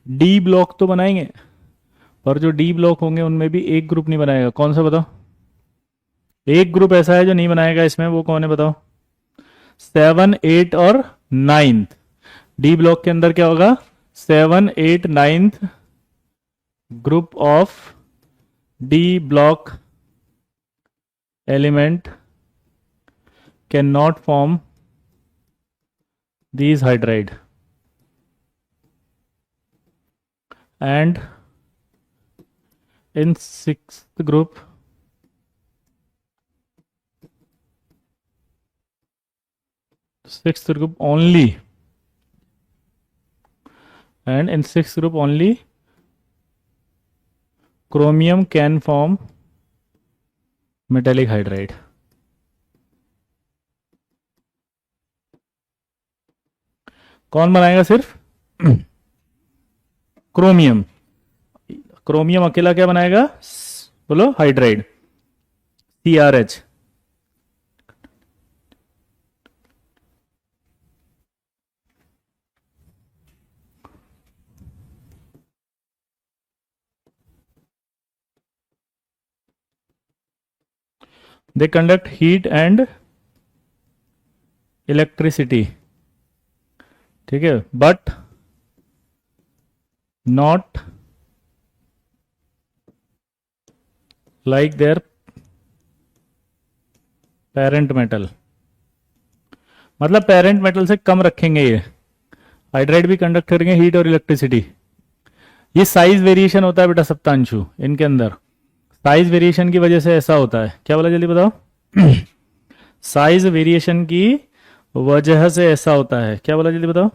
डी ब्लॉक तो बनाएंगे, पर जो डी ब्लॉक होंगे उनमें भी एक ग्रुप नहीं बनाएगा। कौन सा बताओ? एक ग्रुप ऐसा है जो नहीं बनाएगा इसमें, वो कौन है बताओ? 7, 8 और 9th। डी ब्लॉक के अंदर क्या होगा? 7, 8, 9th group of D block element can not form these hydride, and in sixth group only, and in sixth group only chromium can form metallic hydride। कौन बनाएगा सिर्फ? क्रोमियम। क्रोमियम अकेला क्या बनाएगा बोलो? Hydride, CrH। They conduct heat and electricity, ठीक है, but not like there parent metal. मतलब पेरेंट मेटल से कम रखेंगे ये। हाइड्राइड भी कंडक्ट करेंगे हीट और इलेक्ट्रिसिटी। ये साइज वेरिएशन होता है बेटा सप्तांशु, इनके अंदर साइज वेरिएशन की वजह से ऐसा होता है। क्या बोला जल्दी बताओ? साइज वेरिएशन की वजह से ऐसा होता है। क्या बोला जल्दी बताओ?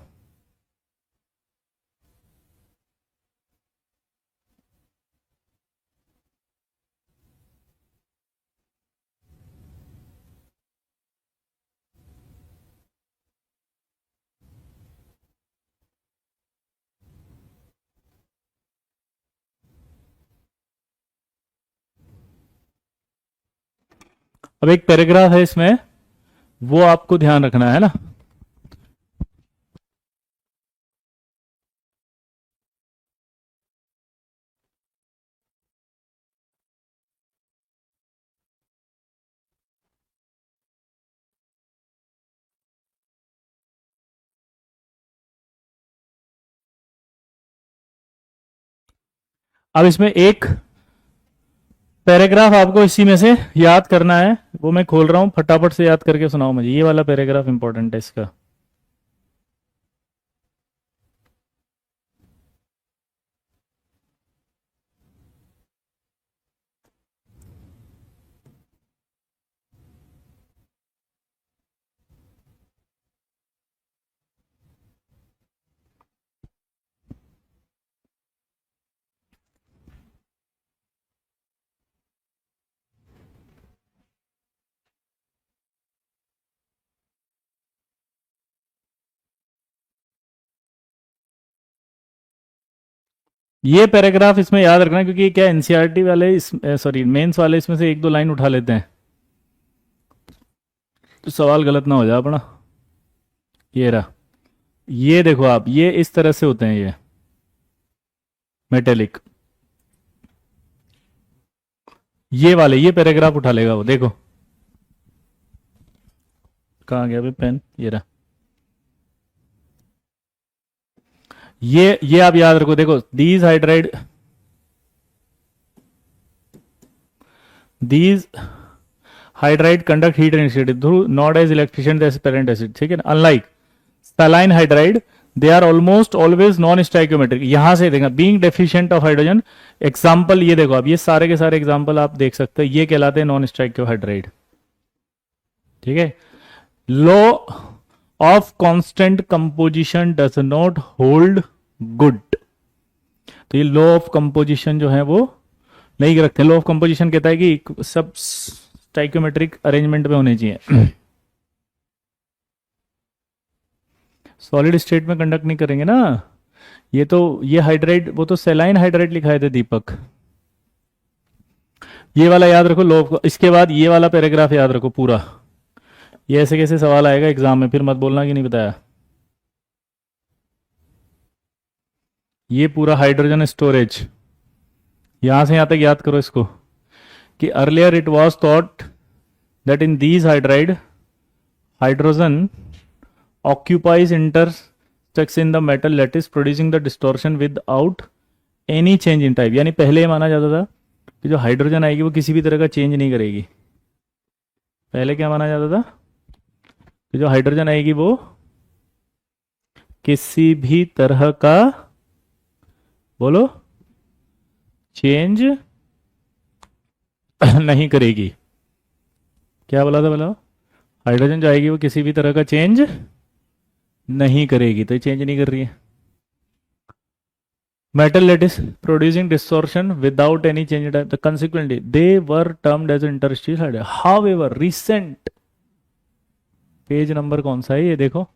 अब एक पैराग्राफ है इसमें, वो आपको ध्यान रखना है ना। अब इसमें एक पैराग्राफ आपको इसी में से याद करना है, वो मैं खोल रहा हूं, फटाफट से याद करके सुनाओ मुझे। ये वाला पैराग्राफ इंपॉर्टेंट है इसका। ये पैराग्राफ इसमें याद रखना, क्योंकि क्या एनसीईआरटी वाले इस सॉरी मेंस वाले इसमें से एक दो लाइन उठा लेते हैं तो सवाल गलत ना हो जाए अपना। ये रहा, ये देखो आप, ये इस तरह से होते हैं ये मेटेलिक। ये वाले ये पैराग्राफ उठा लेगा वो, देखो कहाँ गया भाई पेन? ये रहा। ये आप याद रखो, देखो these hydride, these hydride conduct heat and acid through not as electrician as parent acid, ठीक है ना। Unlike saline hydride they are almost always non stoichiometric. यहां से देखना, being deficient of hydrogen. Example ये देखो, अब ये सारे के सारे एग्जाम्पल आप देख सकते हैं, ये कहलाते हैं नॉन स्टाइक्योहाइड्राइड। ठीक है। Law of constant composition does not hold good. तो ये लॉ ऑफ कंपोजिशन जो है वो नहीं रखते। लॉ ऑफ कंपोजिशन कहता है कि सब स्टाइक्योमेट्रिक अरेंजमेंट में होने चाहिए। सॉलिड स्टेट में कंडक्ट नहीं करेंगे ना। ये तो ये हाइड्राइड, वो तो सेलाइन हाइड्राइड लिखाए थे दीपक। ये वाला याद रखो लॉ ऑफ। इसके बाद ये वाला पैराग्राफ याद रखो पूरा। ये ऐसे कैसे सवाल आएगा एग्जाम में, फिर मत बोलना कि नहीं बताया। ये पूरा हाइड्रोजन स्टोरेज यहां से यहां तक याद करो इसको, कि earlier it was thought that in these hydride hydrogen occupies intersects in the metal lattice producing the distortion without any change in type। यानी पहले ये माना जाता था कि जो हाइड्रोजन आएगी वो किसी भी तरह का चेंज नहीं करेगी। पहले क्या माना जाता था कि जो हाइड्रोजन आएगी वो किसी भी तरह का, बोलो, चेंज नहीं करेगी। क्या बोला था बोला? हाइड्रोजन जो आएगी वो किसी भी तरह का चेंज नहीं करेगी। तो ये चेंज नहीं कर रही है। Metal lattice producing distortion without any change type, consequently they were termed as interstitial hydrogen. However recent, page number कौन सा है ये देखो,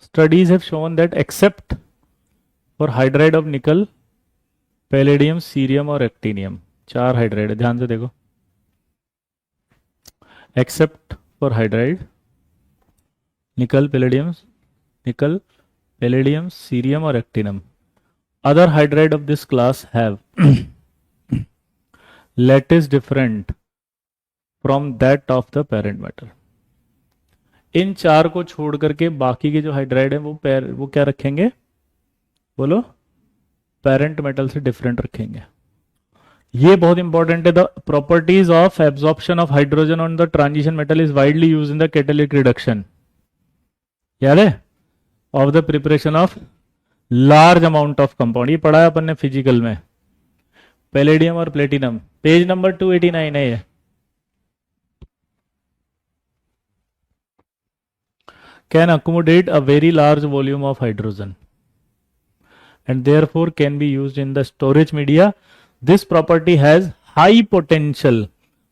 studies have shown that except for hydride of nickel, palladium, cerium और एक्टिनियम, 4 हाइड्राइड, ध्यान से देखो, except for hydride nickel palladium cerium or actinium, other hydride of this class have lattice different from that of the parent metal। इन 4 को छोड़ करके बाकी के जो हाइड्राइड है वो क्या रखेंगे, बोलो, पेरेंट मेटल से डिफरेंट रखेंगे। ये बहुत इंपॉर्टेंट है। The properties of absorption of hydrogen on the transition metal is widely use in the catalytic reduction, याद है, of the preparation of large amount of compound. ये पढ़ा है अपन ने फिजिकल में, पैलेडियम और प्लेटिनम, पेज नंबर 289 है ये। Can accommodate a very large volume of hydrogen and therefore can be used in the storage media। This property has high potential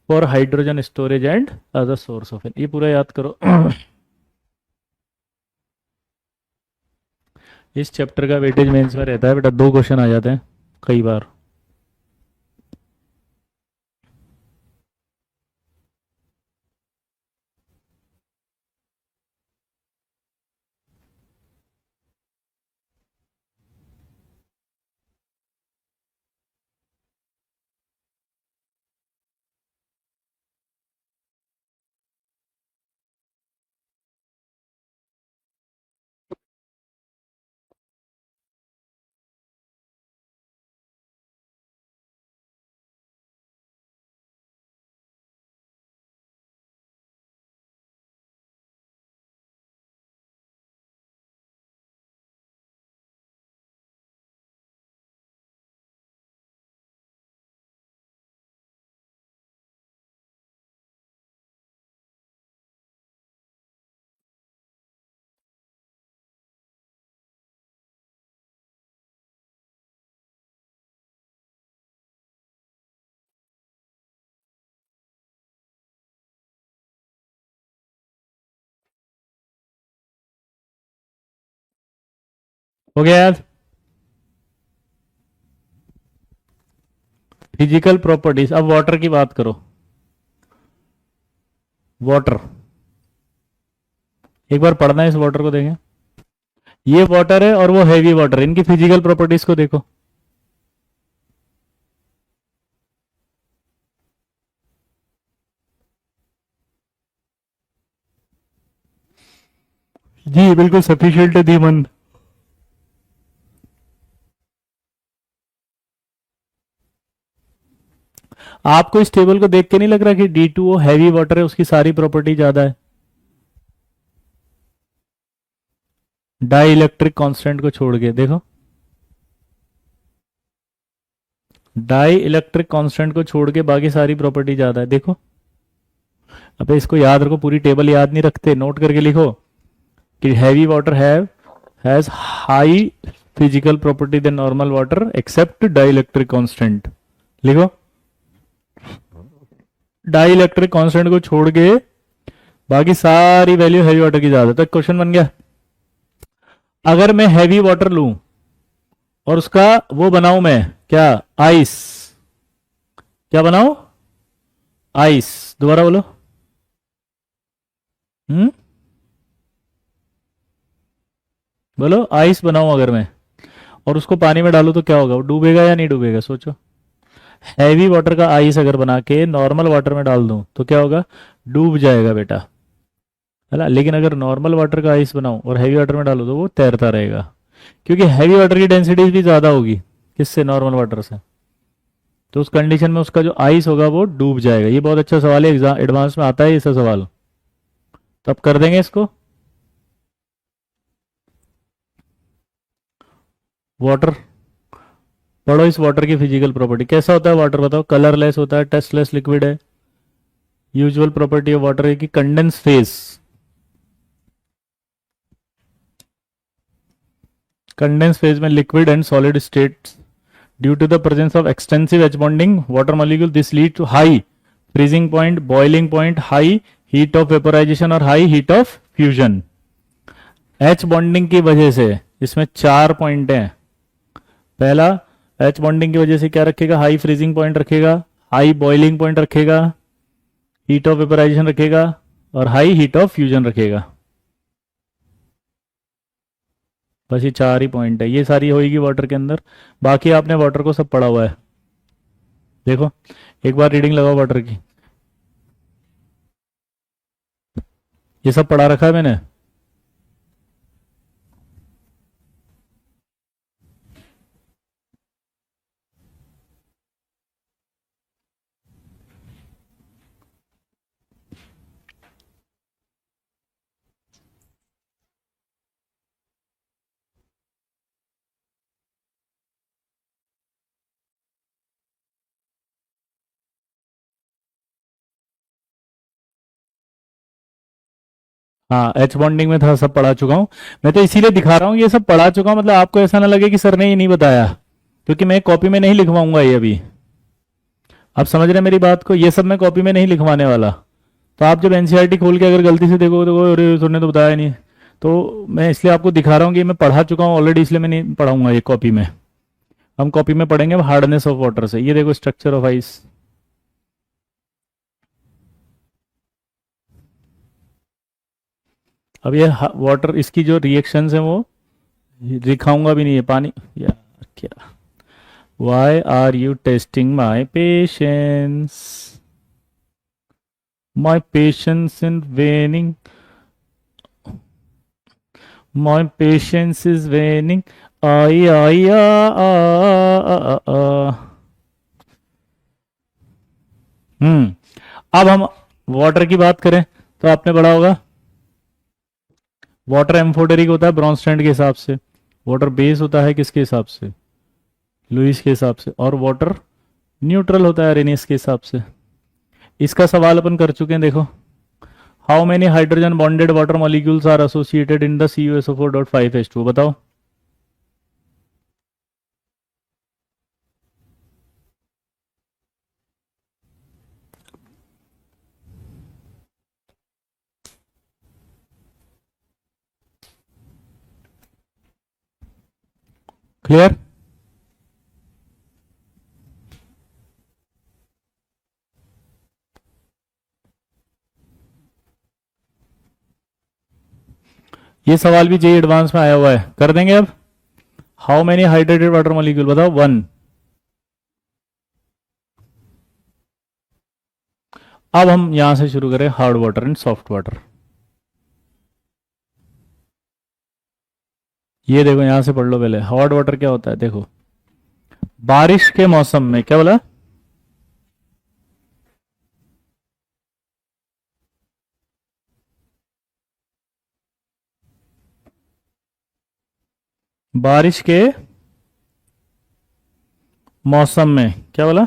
for hydrogen storage and other source of it। ये पूरा याद करो। इस chapter का weightage mains में रहता है बेटा, 2 क्वेश्चन आ जाते हैं कई बार। हो गया याद? Physical properties. अब वाटर की बात करो। वाटर एक बार पढ़ना है, इस वाटर को देखें। ये वाटर है और वो हैवी वाटर, इनकी फिजिकल प्रॉपर्टीज को देखो। जी बिल्कुल सफिशिएंट है धीमन। आपको इस टेबल को देख के नहीं लग रहा कि D2O हैवी वाटर है, उसकी सारी प्रॉपर्टी ज्यादा है? डाई इलेक्ट्रिक कांस्टेंट को छोड़ के देखो, डाई इलेक्ट्रिक कांस्टेंट को छोड़ के बाकी सारी प्रॉपर्टी ज्यादा है देखो। अबे इसको याद रखो, पूरी टेबल याद नहीं रखते, नोट करके लिखो कि heavy water has high physical property than normal water except dielectric constant. लिखो, डाई इलेक्ट्रिक कांस्टेंट को छोड़ के बाकी सारी वैल्यू हैवी वाटर की ज्यादा। तो क्वेश्चन बन गया, अगर मैं हैवी वाटर लूं और उसका वो बनाऊं मैं क्या, आइस, क्या बनाऊं, आइस, दोबारा बोलो। हम्म, बोलो, आइस बनाऊं अगर मैं और उसको पानी में डालूं तो क्या होगा, वो डूबेगा या नहीं डूबेगा, सोचो। हैवी वाटर का आइस अगर बना के नॉर्मल वाटर में डाल दूं तो क्या होगा, डूब जाएगा बेटा, है ना। लेकिन अगर नॉर्मल वाटर का आइस बनाऊं और हैवी वाटर में डालूं तो वो तैरता रहेगा, क्योंकि हैवी वाटर की डेंसिटी भी ज्यादा होगी किससे, नॉर्मल वाटर से। तो उस कंडीशन में उसका जो आइस होगा वो डूब जाएगा। ये बहुत अच्छा सवाल है, एग्जाम एडवांस में आता है ऐसा सवाल, तो अब कर देंगे इसको। वाटर, पढ़ो इस वाटर की फिजिकल प्रॉपर्टी। कैसा होता है वाटर बताओ, कलरलेस होता है, टेस्टलेस लिक्विड है। यूजुअल प्रॉपर्टी ऑफ वाटर है कि कंडेंस फेज, कंडेंस फेज में liquid and solid states due to the presence of extensive H bonding water molecule, this lead to high freezing point, boiling point, high heat of vaporisation और high heat of fusion. H bonding की वजह से इसमें 4 point हैं। पहला, H bonding की वजह से क्या रखेगा, हाई फ्रीजिंग पॉइंट रखेगा, हाई बॉइलिंग पॉइंट रखेगा, हीट ऑफ वेपोराइजेशन रखेगा और हाई हीट ऑफ फ्यूजन रखेगा। बस ये 4 ही पॉइंट है, ये सारी होगी वाटर के अंदर। बाकी आपने वाटर को सब पढ़ा हुआ है, देखो एक बार रीडिंग लगाओ वाटर की, ये सब पढ़ा रखा है मैंने। हाँ, एच बॉन्डिंग में था, सब पढ़ा चुका हूँ। मैं तो इसीलिए दिखा रहा हूँ ये सब पढ़ा चुका हूँ, मतलब आपको ऐसा ना लगे कि सर ने ये नहीं बताया, क्योंकि मैं कॉपी में नहीं लिखवाऊंगा ये अभी। आप समझ रहे हैं मेरी बात को, ये सब मैं कॉपी में नहीं लिखवाने वाला। तो आप जब एनसीईआरटी खोल के अगर गलती से देखो तो अरे सर ने तो बताया नहीं, तो मैं इसलिए आपको दिखा रहा हूँ कि मैं पढ़ा चुका हूँ ऑलरेडी, इसलिए मैं नहीं पढ़ाऊंगा ये कॉपी में। हम कॉपी में पढ़ेंगे हार्डनेस ऑफ वाटर से। ये देखो स्ट्रक्चर ऑफ आइस, अब ये वाटर, इसकी जो रिएक्शंस हैं वो दिखाऊंगा भी नहीं है पानी, या क्या, why are you testing my patience, my patience in waning, my patience is waning, I I ah. अब हम वाटर की बात करें तो आपने पढ़ा होगा वाटर एम्फोटेरिक होता है ब्रॉन्स्टैंड के हिसाब से, वाटर बेस होता है किसके हिसाब से, लुइस के हिसाब से, और वाटर न्यूट्रल होता है अरेनियस के हिसाब से। इसका सवाल अपन कर चुके हैं, देखो, how many hydrogen bonded water molecules are associated in the CuSO4.5H2, बताओ। क्लियर, ये सवाल भी जेई एडवांस में आया हुआ है, कर देंगे अब। How many hydrated water molecule, बताओ, 1। अब हम यहां से शुरू करें hard water and soft water. ये देखो यहां से पढ़ लो पहले, हार्ड वाटर क्या होता है, देखो बारिश के मौसम में, क्या बोला, बारिश के मौसम में, क्या बोला,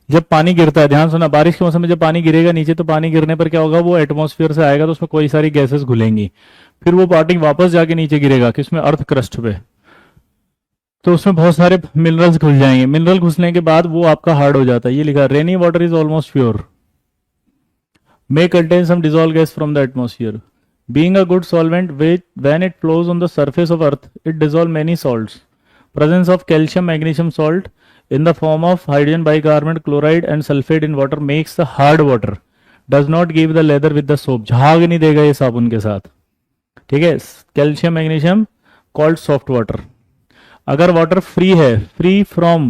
जब पानी गिरता है, ध्यान सुना, बारिश के मौसम में जब पानी गिरेगा नीचे तो पानी गिरने पर क्या होगा, वो एटमॉस्फेयर से आएगा तो उसमें कोई सारी गैसेस घुलेंगी, फिर वो पार्टिक वापस जाके नीचे गिरेगा किसमें, अर्थ क्रस्ट पे, तो उसमें बहुत सारे मिनरल्स घुल जाएंगे, मिनरल घुसने के बाद वो आपका हार्ड हो जाता है। ये लिखा, rainy water is almost pure, may contain some dissolved gas from the atmosphere. Being a good solvent, when it flows on the surface of earth, it dissolves many salts. Presence of calcium magnesium salt in the form of hydrogen bicarbonate, chloride and sulfate in water makes the hard water. Does not give the leather with the soap. झाग नहीं देगा ये साबुन के साथ, ठीक है। Calcium magnesium called soft water. अगर वाटर फ्री है, free from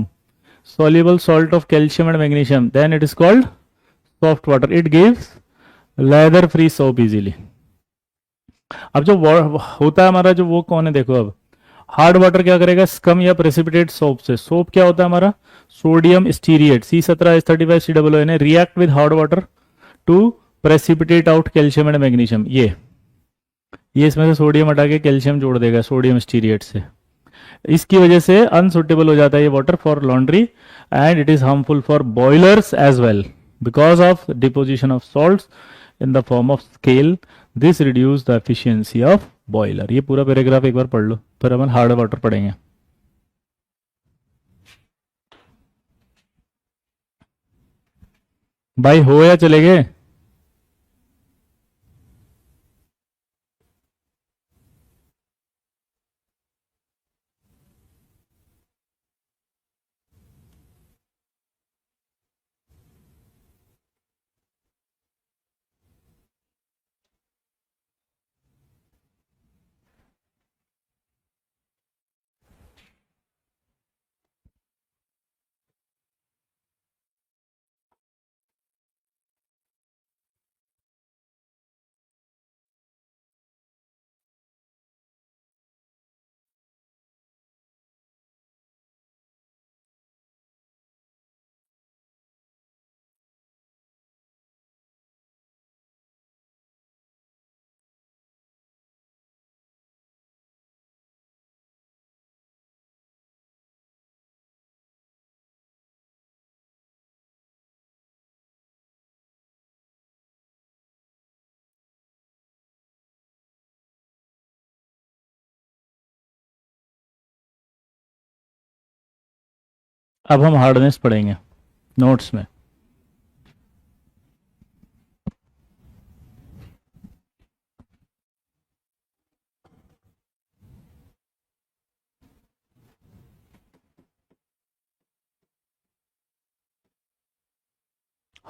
soluble salt of calcium and magnesium, then it is called soft water. It gives leather free soap easily. अब जो होता है हमारा जो वो कौन है, देखो अब हार्ड वाटर क्या करेगा, स्कम या प्रेसिपिटेट सोप से, सोप क्या होता है हमारा, sodium stearate C17H35COON, react with hard water to precipitate out calcium and magnesium. ये इसमें से सोडियम हटा के कैल्शियम जोड़ देगा सोडियम स्टीरिएट से, इसकी वजह से अनसुटेबल हो जाता है ये water for laundry, and it is harmful for boilers as well because of deposition of salts in the form of scale. This reduce the efficiency of boiler. ये पूरा पैराग्राफ एक बार पढ़ लो, फिर अपन हार्ड वाटर पढ़ेंगे। भाई हो या चले गए, अब हम हार्डनेस पढ़ेंगे नोट्स में।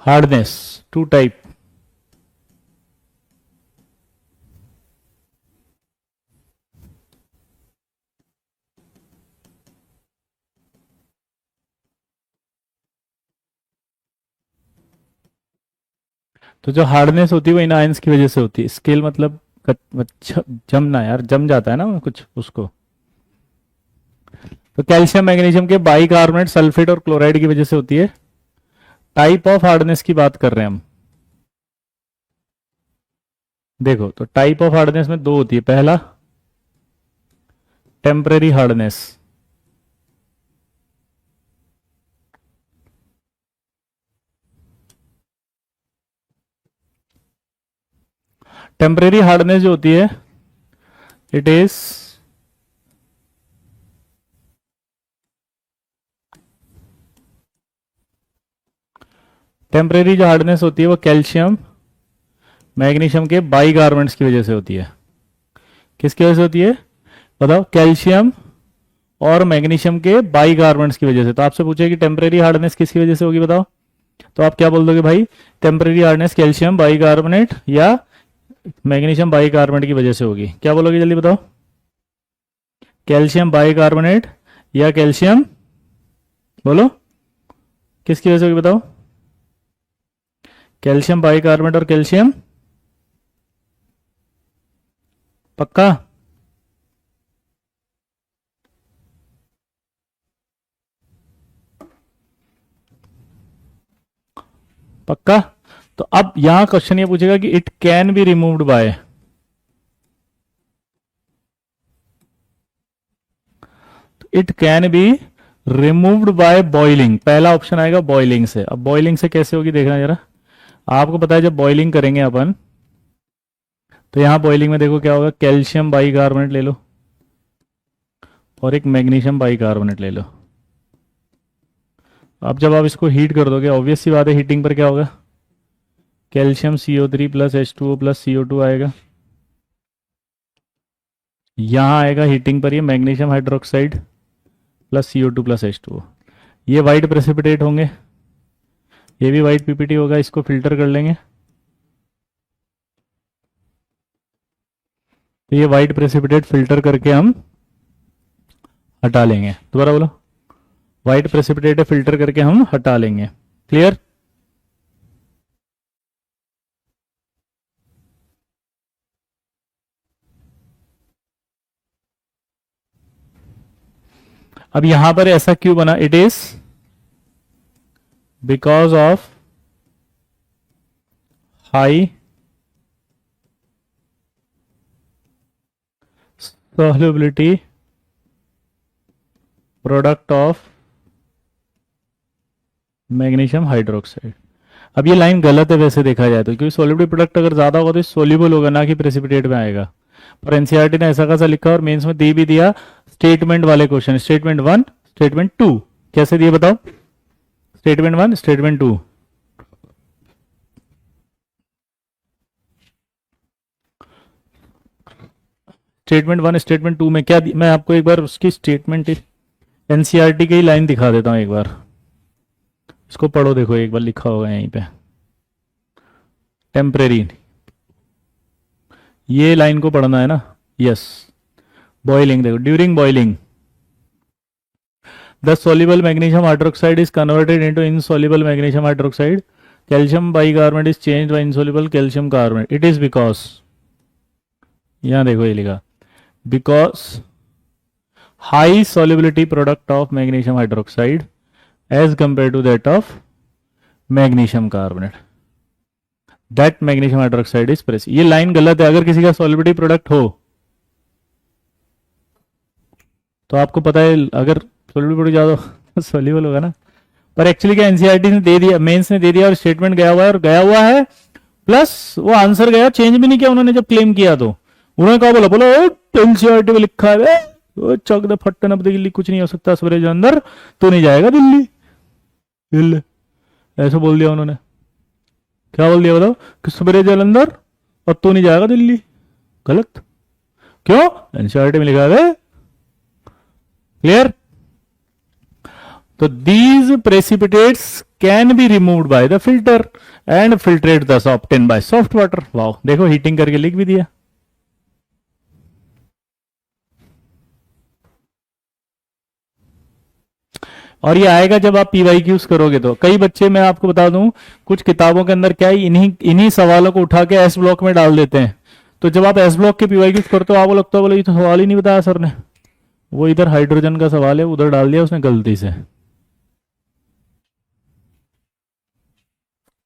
हार्डनेस टू टाइप, तो जो हार्डनेस होती है वो इन आयंस की वजह से होती है। स्केल मतलब जमना, यार जम जाता है ना कुछ उसको। तो कैल्शियम मैग्नीशियम के बाइकार्बोनेट, सल्फेट और क्लोराइड की वजह से होती है। टाइप ऑफ हार्डनेस की बात कर रहे हैं हम, देखो तो टाइप ऑफ हार्डनेस में दो होती है। पहला टेम्परेरी हार्डनेस, टेम्परेरी हार्डनेस जो होती है इट इज टेम्परेरी जो हार्डनेस होती है वो कैल्शियम मैग्नीशियम के बाइकार्बोनेट्स की वजह से होती है। किसकी वजह से होती है बताओ, कैल्शियम और मैग्नीशियम के बाइकार्बोनेट्स की वजह से। तो आपसे पूछे कि टेम्परेरी हार्डनेस किसकी वजह से होगी बताओ, तो आप क्या बोल दोगे भाई, टेम्परेरी हार्डनेस कैल्शियम बाइकार्बोनेट या मैग्नीशियम बाइकार्बोनेट की वजह से होगी। क्या बोलोगे जल्दी बताओ, कैल्शियम बाइकार्बोनेट या कैल्शियम, बोलो किसकी वजह से होगी बताओ, कैल्शियम बाइकार्बोनेट और कैल्शियम, पक्का। पक्का। तो अब यहां क्वेश्चन ये पूछेगा कि it can be removed by, it can be removed by boiling. पहला ऑप्शन आएगा बॉइलिंग से। अब बॉइलिंग से कैसे होगी देखना जरा। आपको पता है जब बॉइलिंग करेंगे अपन, तो यहां बॉइलिंग में देखो क्या होगा, कैल्शियम बाइकार्बोनेट ले लो और एक मैग्नीशियम बाइकार्बोनेट ले लो। अब जब आप इसको हीट कर दोगे, ऑब्वियस सी बात है हीटिंग पर क्या होगा, calcium CO3 plus H2O plus CO2 आएगा। यहां आएगा हीटिंग पर ये magnesium hydroxide plus CO2 plus H2O। ये वाइट प्रेसिपिटेट होंगे, ये भी वाइट पीपीटी होगा, इसको फिल्टर कर लेंगे। तो ये वाइट प्रेसिपिटेट फिल्टर करके हम हटा लेंगे। दोबारा बोलो, वाइट प्रेसिपिटेट फिल्टर करके हम हटा लेंगे। क्लियर? अब यहां पर ऐसा क्यों बना, it is because of high solubility product of magnesium hydroxide. अब ये लाइन गलत है वैसे देखा जाए तो, क्योंकि सोलिबिलिटी प्रोडक्ट अगर ज्यादा होगा तो सोल्यूबल होगा, ना कि प्रेसिपिटेट में आएगा। पर एनसीईआरटी ने ऐसा कैसा लिखा और मेंस में दे भी दिया स्टेटमेंट वाले क्वेश्चन, स्टेटमेंट 1 स्टेटमेंट 2। कैसे दिए बताओ, स्टेटमेंट 1 स्टेटमेंट 2। स्टेटमेंट 1 स्टेटमेंट 2 में क्या मैं आपको एक बार उसकी स्टेटमेंट एनसीईआरटी की ही लाइन दिखा देता हूं एक बार, इसको पढ़ो। देखो एक बार लिखा होगा यहीं पे, टेम्परेरी, ये लाइन को पढ़ना है ना। यस, बॉइलिंग देखो, during boiling the soluble magnesium hydroxide is converted into insoluble magnesium hydroxide. Calcium bicarbonate is changed by insoluble calcium carbonate. It is because, यहां देखो ये लिखा, because high solubility product of magnesium hydroxide as compared to that of magnesium carbonate, that magnesium hydroxide is precious। ये line गलत है। अगर किसी का solubility प्रोडक्ट हो तो आपको पता है, अगर सोल्यूबल प्रोडक्ट ज्यादा सोल्यूबल होगा ना। पर एक्चुअली क्या एनसीईआरटी ने दे दिया, मेंस ने दे दिया और स्टेटमेंट गया हुआ है, और गया हुआ है प्लस वो आंसर गया, चेंज भी नहीं किया उन्होंने। जब क्लेम किया तो उन्होंने कहा, बोला बोला एनसीईआरटी में लिखा है चक द फट्टन अब दिल्ली, कुछ नहीं हो सकता सूरज अंदर तो नहीं जाएगा दिल्ली, दिल्ली ऐसा बोल दिया उन्होंने। क्या बोल दिया बताओ, कि सवेरे जलंधर और तो नहीं जाएगा दिल्ली। गलत, क्यों, एनसीईआरटी में लिखा है। क्लियर? तो these precipitates can be removed by the filter and filtrate thus obtained by soft water। Wow, देखो हीटिंग करके लिख भी दिया। और ये आएगा जब आप पीवाईक्यूज करोगे। तो कई बच्चे, मैं आपको बता दूं, कुछ किताबों के अंदर क्या है, इन्हीं सवालों को उठा के एस ब्लॉक में डाल देते हैं। तो जब आप एस ब्लॉक के पीवाईक्यूज करते हो, आपको लगता है बोले ये तो सवाल ही नहीं बताया सर ने, वो इधर हाइड्रोजन का सवाल है उधर डाल दिया उसने गलती से।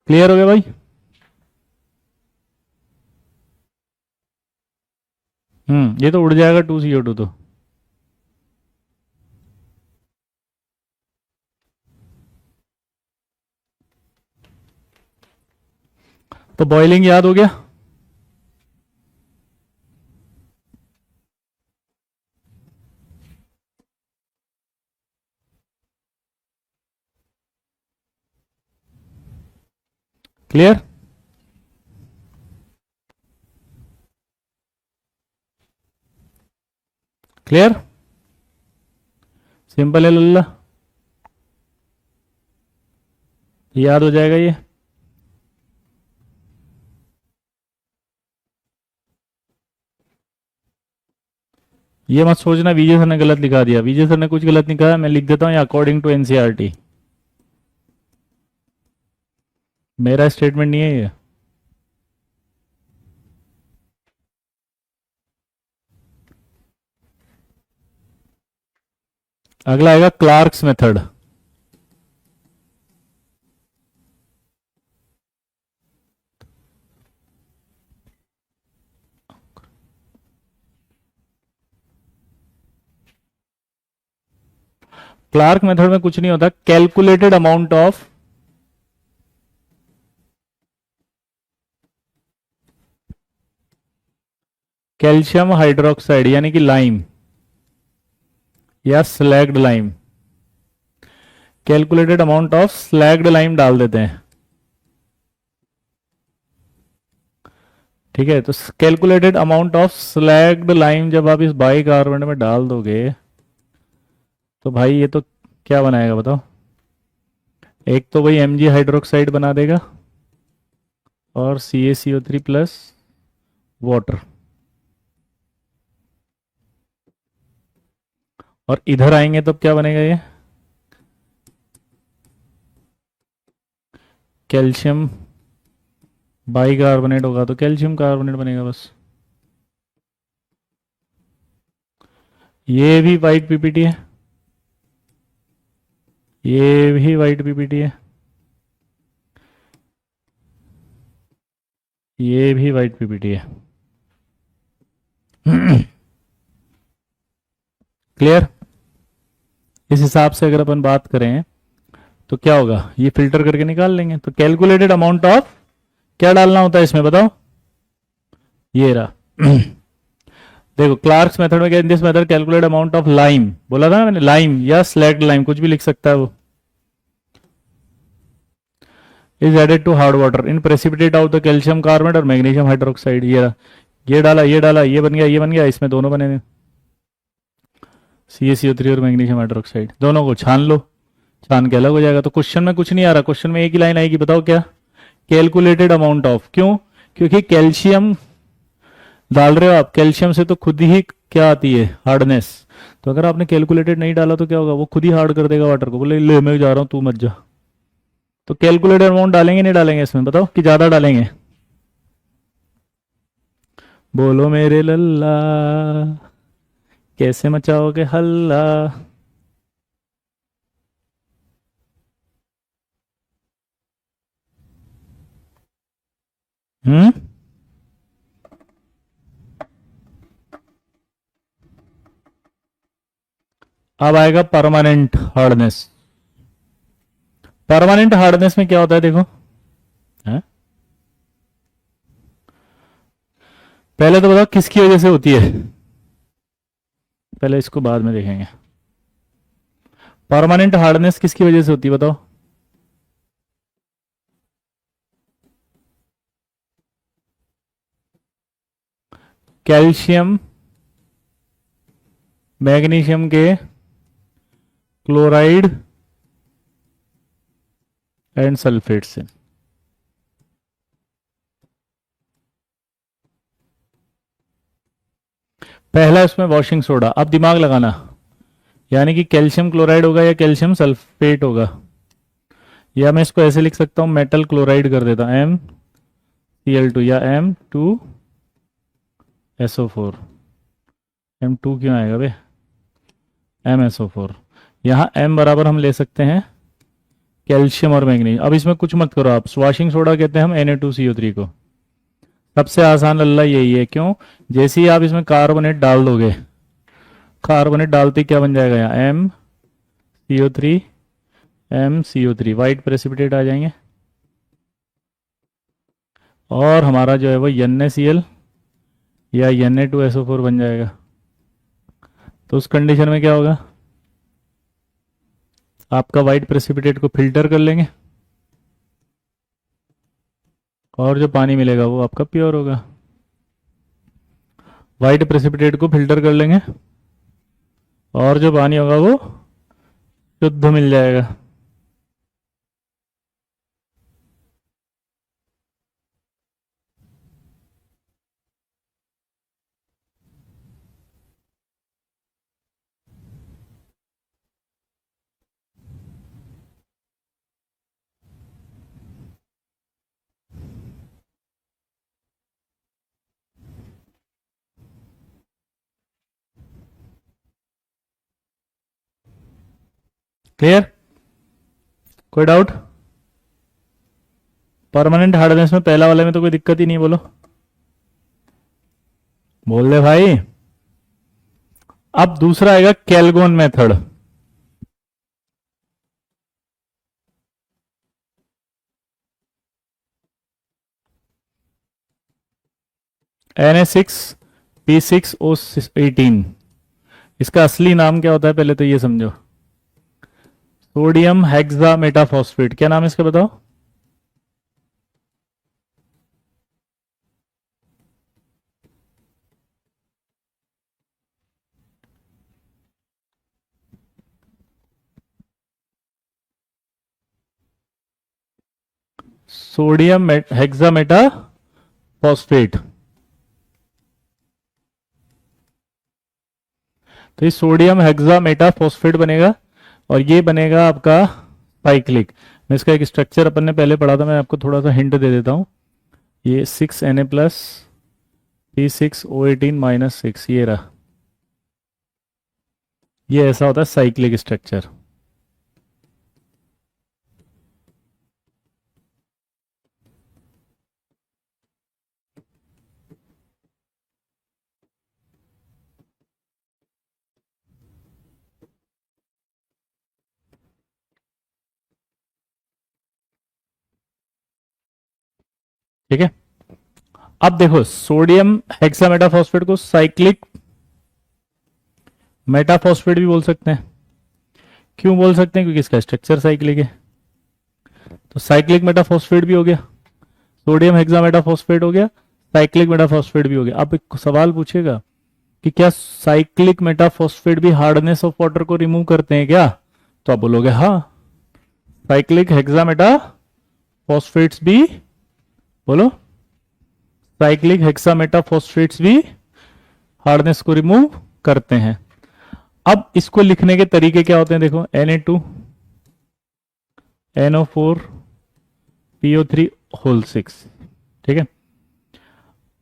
क्लियर हो गया भाई? ये तो उड़ जाएगा 2CO2 तो बॉइलिंग याद हो गया। क्लियर? क्लियर? सिंपल है लल्ला, याद हो जाएगा ये। ये मत सोचना विजय सर ने गलत लिखा दिया, विजय सर ने कुछ गलत नहीं कहा, मैं लिख देता हूँ अकॉर्डिंग टू एनसीईआरटी। मेरा स्टेटमेंट नहीं है ये। अगला आएगा क्लार्क्स मेथड। क्लार्क मेथड में कुछ नहीं होता, calculated amount of calcium hydroxide यानी कि लाइम या slagged lime, calculated amount of slagged lime डाल देते हैं। ठीक है, तो calculated amount of slagged lime जब आप इस बाइकार्बोनेट में डाल दोगे तो भाई ये तो क्या बनाएगा बताओ, एक तो वही Mg हाइड्रोक्साइड बना देगा और CaCO3 प्लस वाटर, और इधर आएंगे तो क्या बनेगा, ये कैल्शियम बाइकार्बोनेट होगा तो कैल्शियम कार्बोनेट बनेगा बस। ये भी वाइट पीपीटी है, ये भी वाइट पीपीटी है, ये भी वाइट पीपीटी है। क्लियर? इस हिसाब से अगर अपन बात करें तो क्या होगा, ये फिल्टर करके निकाल लेंगे। तो कैलकुलेटेड अमाउंट ऑफ क्या डालना होता है इसमें बताओ, ये रहा। देखो क्लार्क्स मेथड में, this method calculate amount of lime, बोला था ना मैंने, लाइम या स्लैग्ड लाइम कुछ भी लिख सकता है वो, is added to hard water in precipitate of the calcium carbonate और मैग्नीशियम हाइड्रोक्साइड। ये रहा, ये डाला, ये डाला, ये बन गया, ये बन गया, इसमें दोनों बने हैं CaCO3 और मैग्नीशियम हाइड्रोक्साइड, दोनों को छान लो, छान के अलग हो जाएगा। तो क्वेश्चन में कुछ नहीं आ रहा, क्वेश्चन में एक ही लाइन आएगी, बताओ क्या, कैलकुलेटेड अमाउंट ऑफ। क्यों? क्योंकि कैल्शियम डाल रहे हो आप, कैल्शियम से तो खुद ही क्या आती है, हार्डनेस। तो अगर आपने कैलकुलेटेड नहीं डाला तो क्या होगा, वो खुद ही हार्ड कर देगा वाटर को, बोले ले मैं जा रहा हूं तू मत जा। तो कैलकुलेटेड अमाउंट डालेंगे नहीं डालेंगे इसमें बताओ, कि ज्यादा डालेंगे? बोलो मेरे लल्ला, कैसे मचाओगे हल्ला। हम्म, अब आएगा परमानेंट हार्डनेस। परमानेंट हार्डनेस में क्या होता है देखो, है? पहले तो बताओ किसकी वजह से होती है, पहले इसको बाद में देखेंगे। परमानेंट हार्डनेस किसकी वजह से होती है बताओ? कैल्शियम मैग्नीशियम के क्लोराइड एंड सल्फेट से। पहला इसमें वॉशिंग सोडा, अब दिमाग लगाना, यानी कि कैल्शियम क्लोराइड होगा या कैल्शियम सल्फेट होगा, या मैं इसको ऐसे लिख सकता हूं, मेटल क्लोराइड कर देता, MCl2 या M2SO4। M2 क्यों आएगा बे, MSO4। यहाँ M बराबर हम ले सकते हैं कैल्शियम और मैग्नीशियम। अब इसमें कुछ मत करो आप, वॉशिंग सोडा कहते हैं हम Na2CO3 को। सबसे आसान लल्ला यही है, क्यों? जैसे ही आप इसमें कार्बोनेट डाल दोगे, कार्बोनेट डालते क्या बन जाएगा, यहाँ MCO3 MCO3 वाइट प्रेसिपिटेट आ जाएंगे, और हमारा जो है वो NaCl या Na2SO4 बन जाएगा। तो उस कंडीशन में क्या होगा, आपका वाइट प्रेसिपिटेट को फिल्टर कर लेंगे और जो पानी मिलेगा वो आपका प्योर होगा। वाइट प्रेसिपिटेट को फिल्टर कर लेंगे और जो पानी होगा वो शुद्ध मिल जाएगा। क्लियर? कोई डाउट? परमानेंट हार्डनेस में पहला वाले में तो कोई दिक्कत ही नहीं, बोलो, बोल दे भाई। अब दूसरा आएगा कैलगोन मेथड। Na6P6O18, इसका असली नाम क्या होता है पहले तो ये समझो, सोडियम हेक्सामेटाफॉस्फेट। क्या नाम है इसका बताओ? Sodium hexametaphosphate. तो ये सोडियम हेक्सामेटाफॉस्फेट बनेगा और ये बनेगा आपका साइक्लिक। मैं इसका एक स्ट्रक्चर अपन ने पहले पढ़ा था, मैं आपको थोड़ा सा हिंट दे देता हूँ। ये 6Na+ P6O18-6, ये रहा, ये ऐसा होता है साइक्लिक स्ट्रक्चर। ठीक है, अब देखो सोडियम हेक्सामेटाफॉस्फेट को साइक्लिक मेटाफॉस्फेट भी बोल सकते हैं। क्यों बोल सकते हैं? क्योंकि इसका स्ट्रक्चर साइक्लिक है। तो साइक्लिक मेटाफॉस्फेट भी हो गया, सोडियम हेक्सामेटाफॉस्फेट हो गया, साइक्लिक मेटाफॉस्फेट भी हो गया। अब एक सवाल पूछेगा कि क्या साइक्लिक मेटाफॉस्फेट भी हार्डनेस ऑफ वाटर को रिमूव करते हैं क्या? तो आप बोलोगे हाँ, साइक्लिक हेक्सामेटाफॉस्फेट्स भी, बोलो, साइक्लिक हेक्सामेटाफॉस्फेट्स भी हार्डनेस को रिमूव करते हैं। अब इसको लिखने के तरीके क्या होते हैं देखो, Na2 NO4 PO3 6। ठीक है,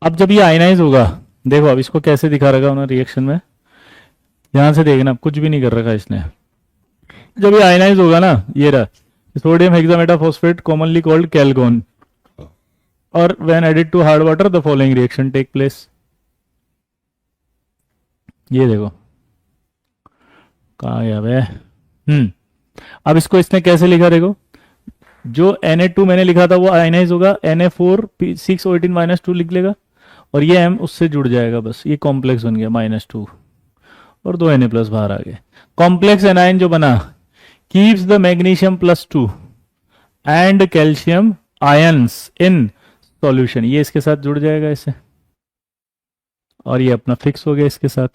अब जब ये आयनाइज होगा, देखो अब इसको कैसे दिखा रखा उन्होंने रिएक्शन में, ध्यान से देखना, कुछ भी नहीं कर रखा इसने। जब ये आयनाइज होगा ना, ये रहा sodium hexametaphosphate commonly called Calgon, और when added to hard water the following reaction take place. ये देखो कहाँ गया वे। अब इसको इसने कैसे लिखा देखो, जो Na2 मैंने लिखा था वो आयनाइज होगा, Na4P6O18-2 लिख लेगा, और ये M उससे जुड़ जाएगा, बस ये कॉम्प्लेक्स बन गया -2 और 2Na+ बाहर आ गए। कॉम्प्लेक्स एनायन जो बना keeps the magnesium +2 and calcium ions in solution, ये इसके साथ जुड़ जाएगा इसे, और ये अपना फिक्स हो गया इसके साथ।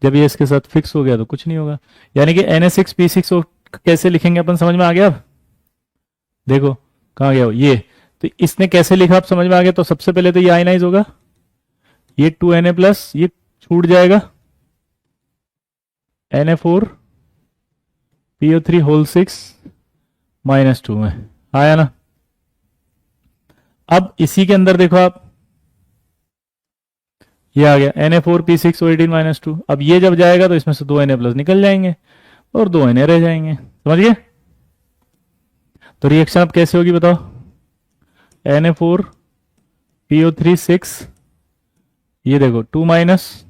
जब ये इसके साथ फिक्स हो गया तो कुछ नहीं होगा, यानी कि Na6P6O कैसे लिखेंगे अपन, समझ में आ गया? अब देखो कहाँ गया ये, तो इसने कैसे लिखा आप समझ में आ गया। तो सबसे पहले तो ये आयनाइज होगा, ये 2Na+, ये छूट जाएगा Na4PO3 6 -2 में, आया ना। अब इसी के अंदर देखो आप, ये आ गया Na4P6O18-2। अब ये जब जाएगा तो इसमें से 2Na+ निकल जाएंगे और 2Na रह जाएंगे, समझ गए? तो रिएक्शन अब कैसे होगी बताओ, Na4PO3 6, ये देखो 2-,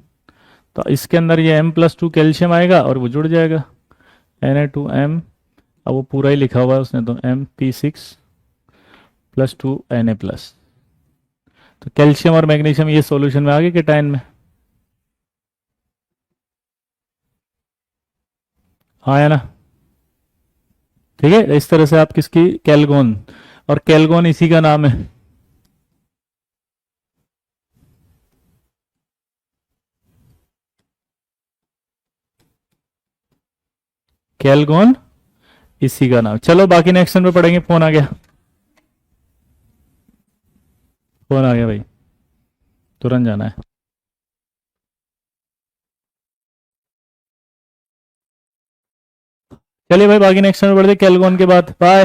तो इसके अंदर ये M+2 कैल्शियम आएगा और वो जुड़ जाएगा Na2M, अब वो पूरा ही लिखा हुआ है उसने, तो MP6+2Na+। तो कैल्शियम और मैग्नीशियम ये सॉल्यूशन में आ गए केटायन में, आया ना। ठीक है, इस तरह से आप किसकी, कैलगोन, और कैलगोन इसी का नाम है। कैलगोन इसी का नाम। चलो बाकी नेक्स्ट पे पढ़ेंगे। फोन आ गया, फोन आ गया भाई, तुरंत जाना है। चलिए भाई बाकी नेक्स्ट में पढ़ते कैलगोन के बाद। बाय।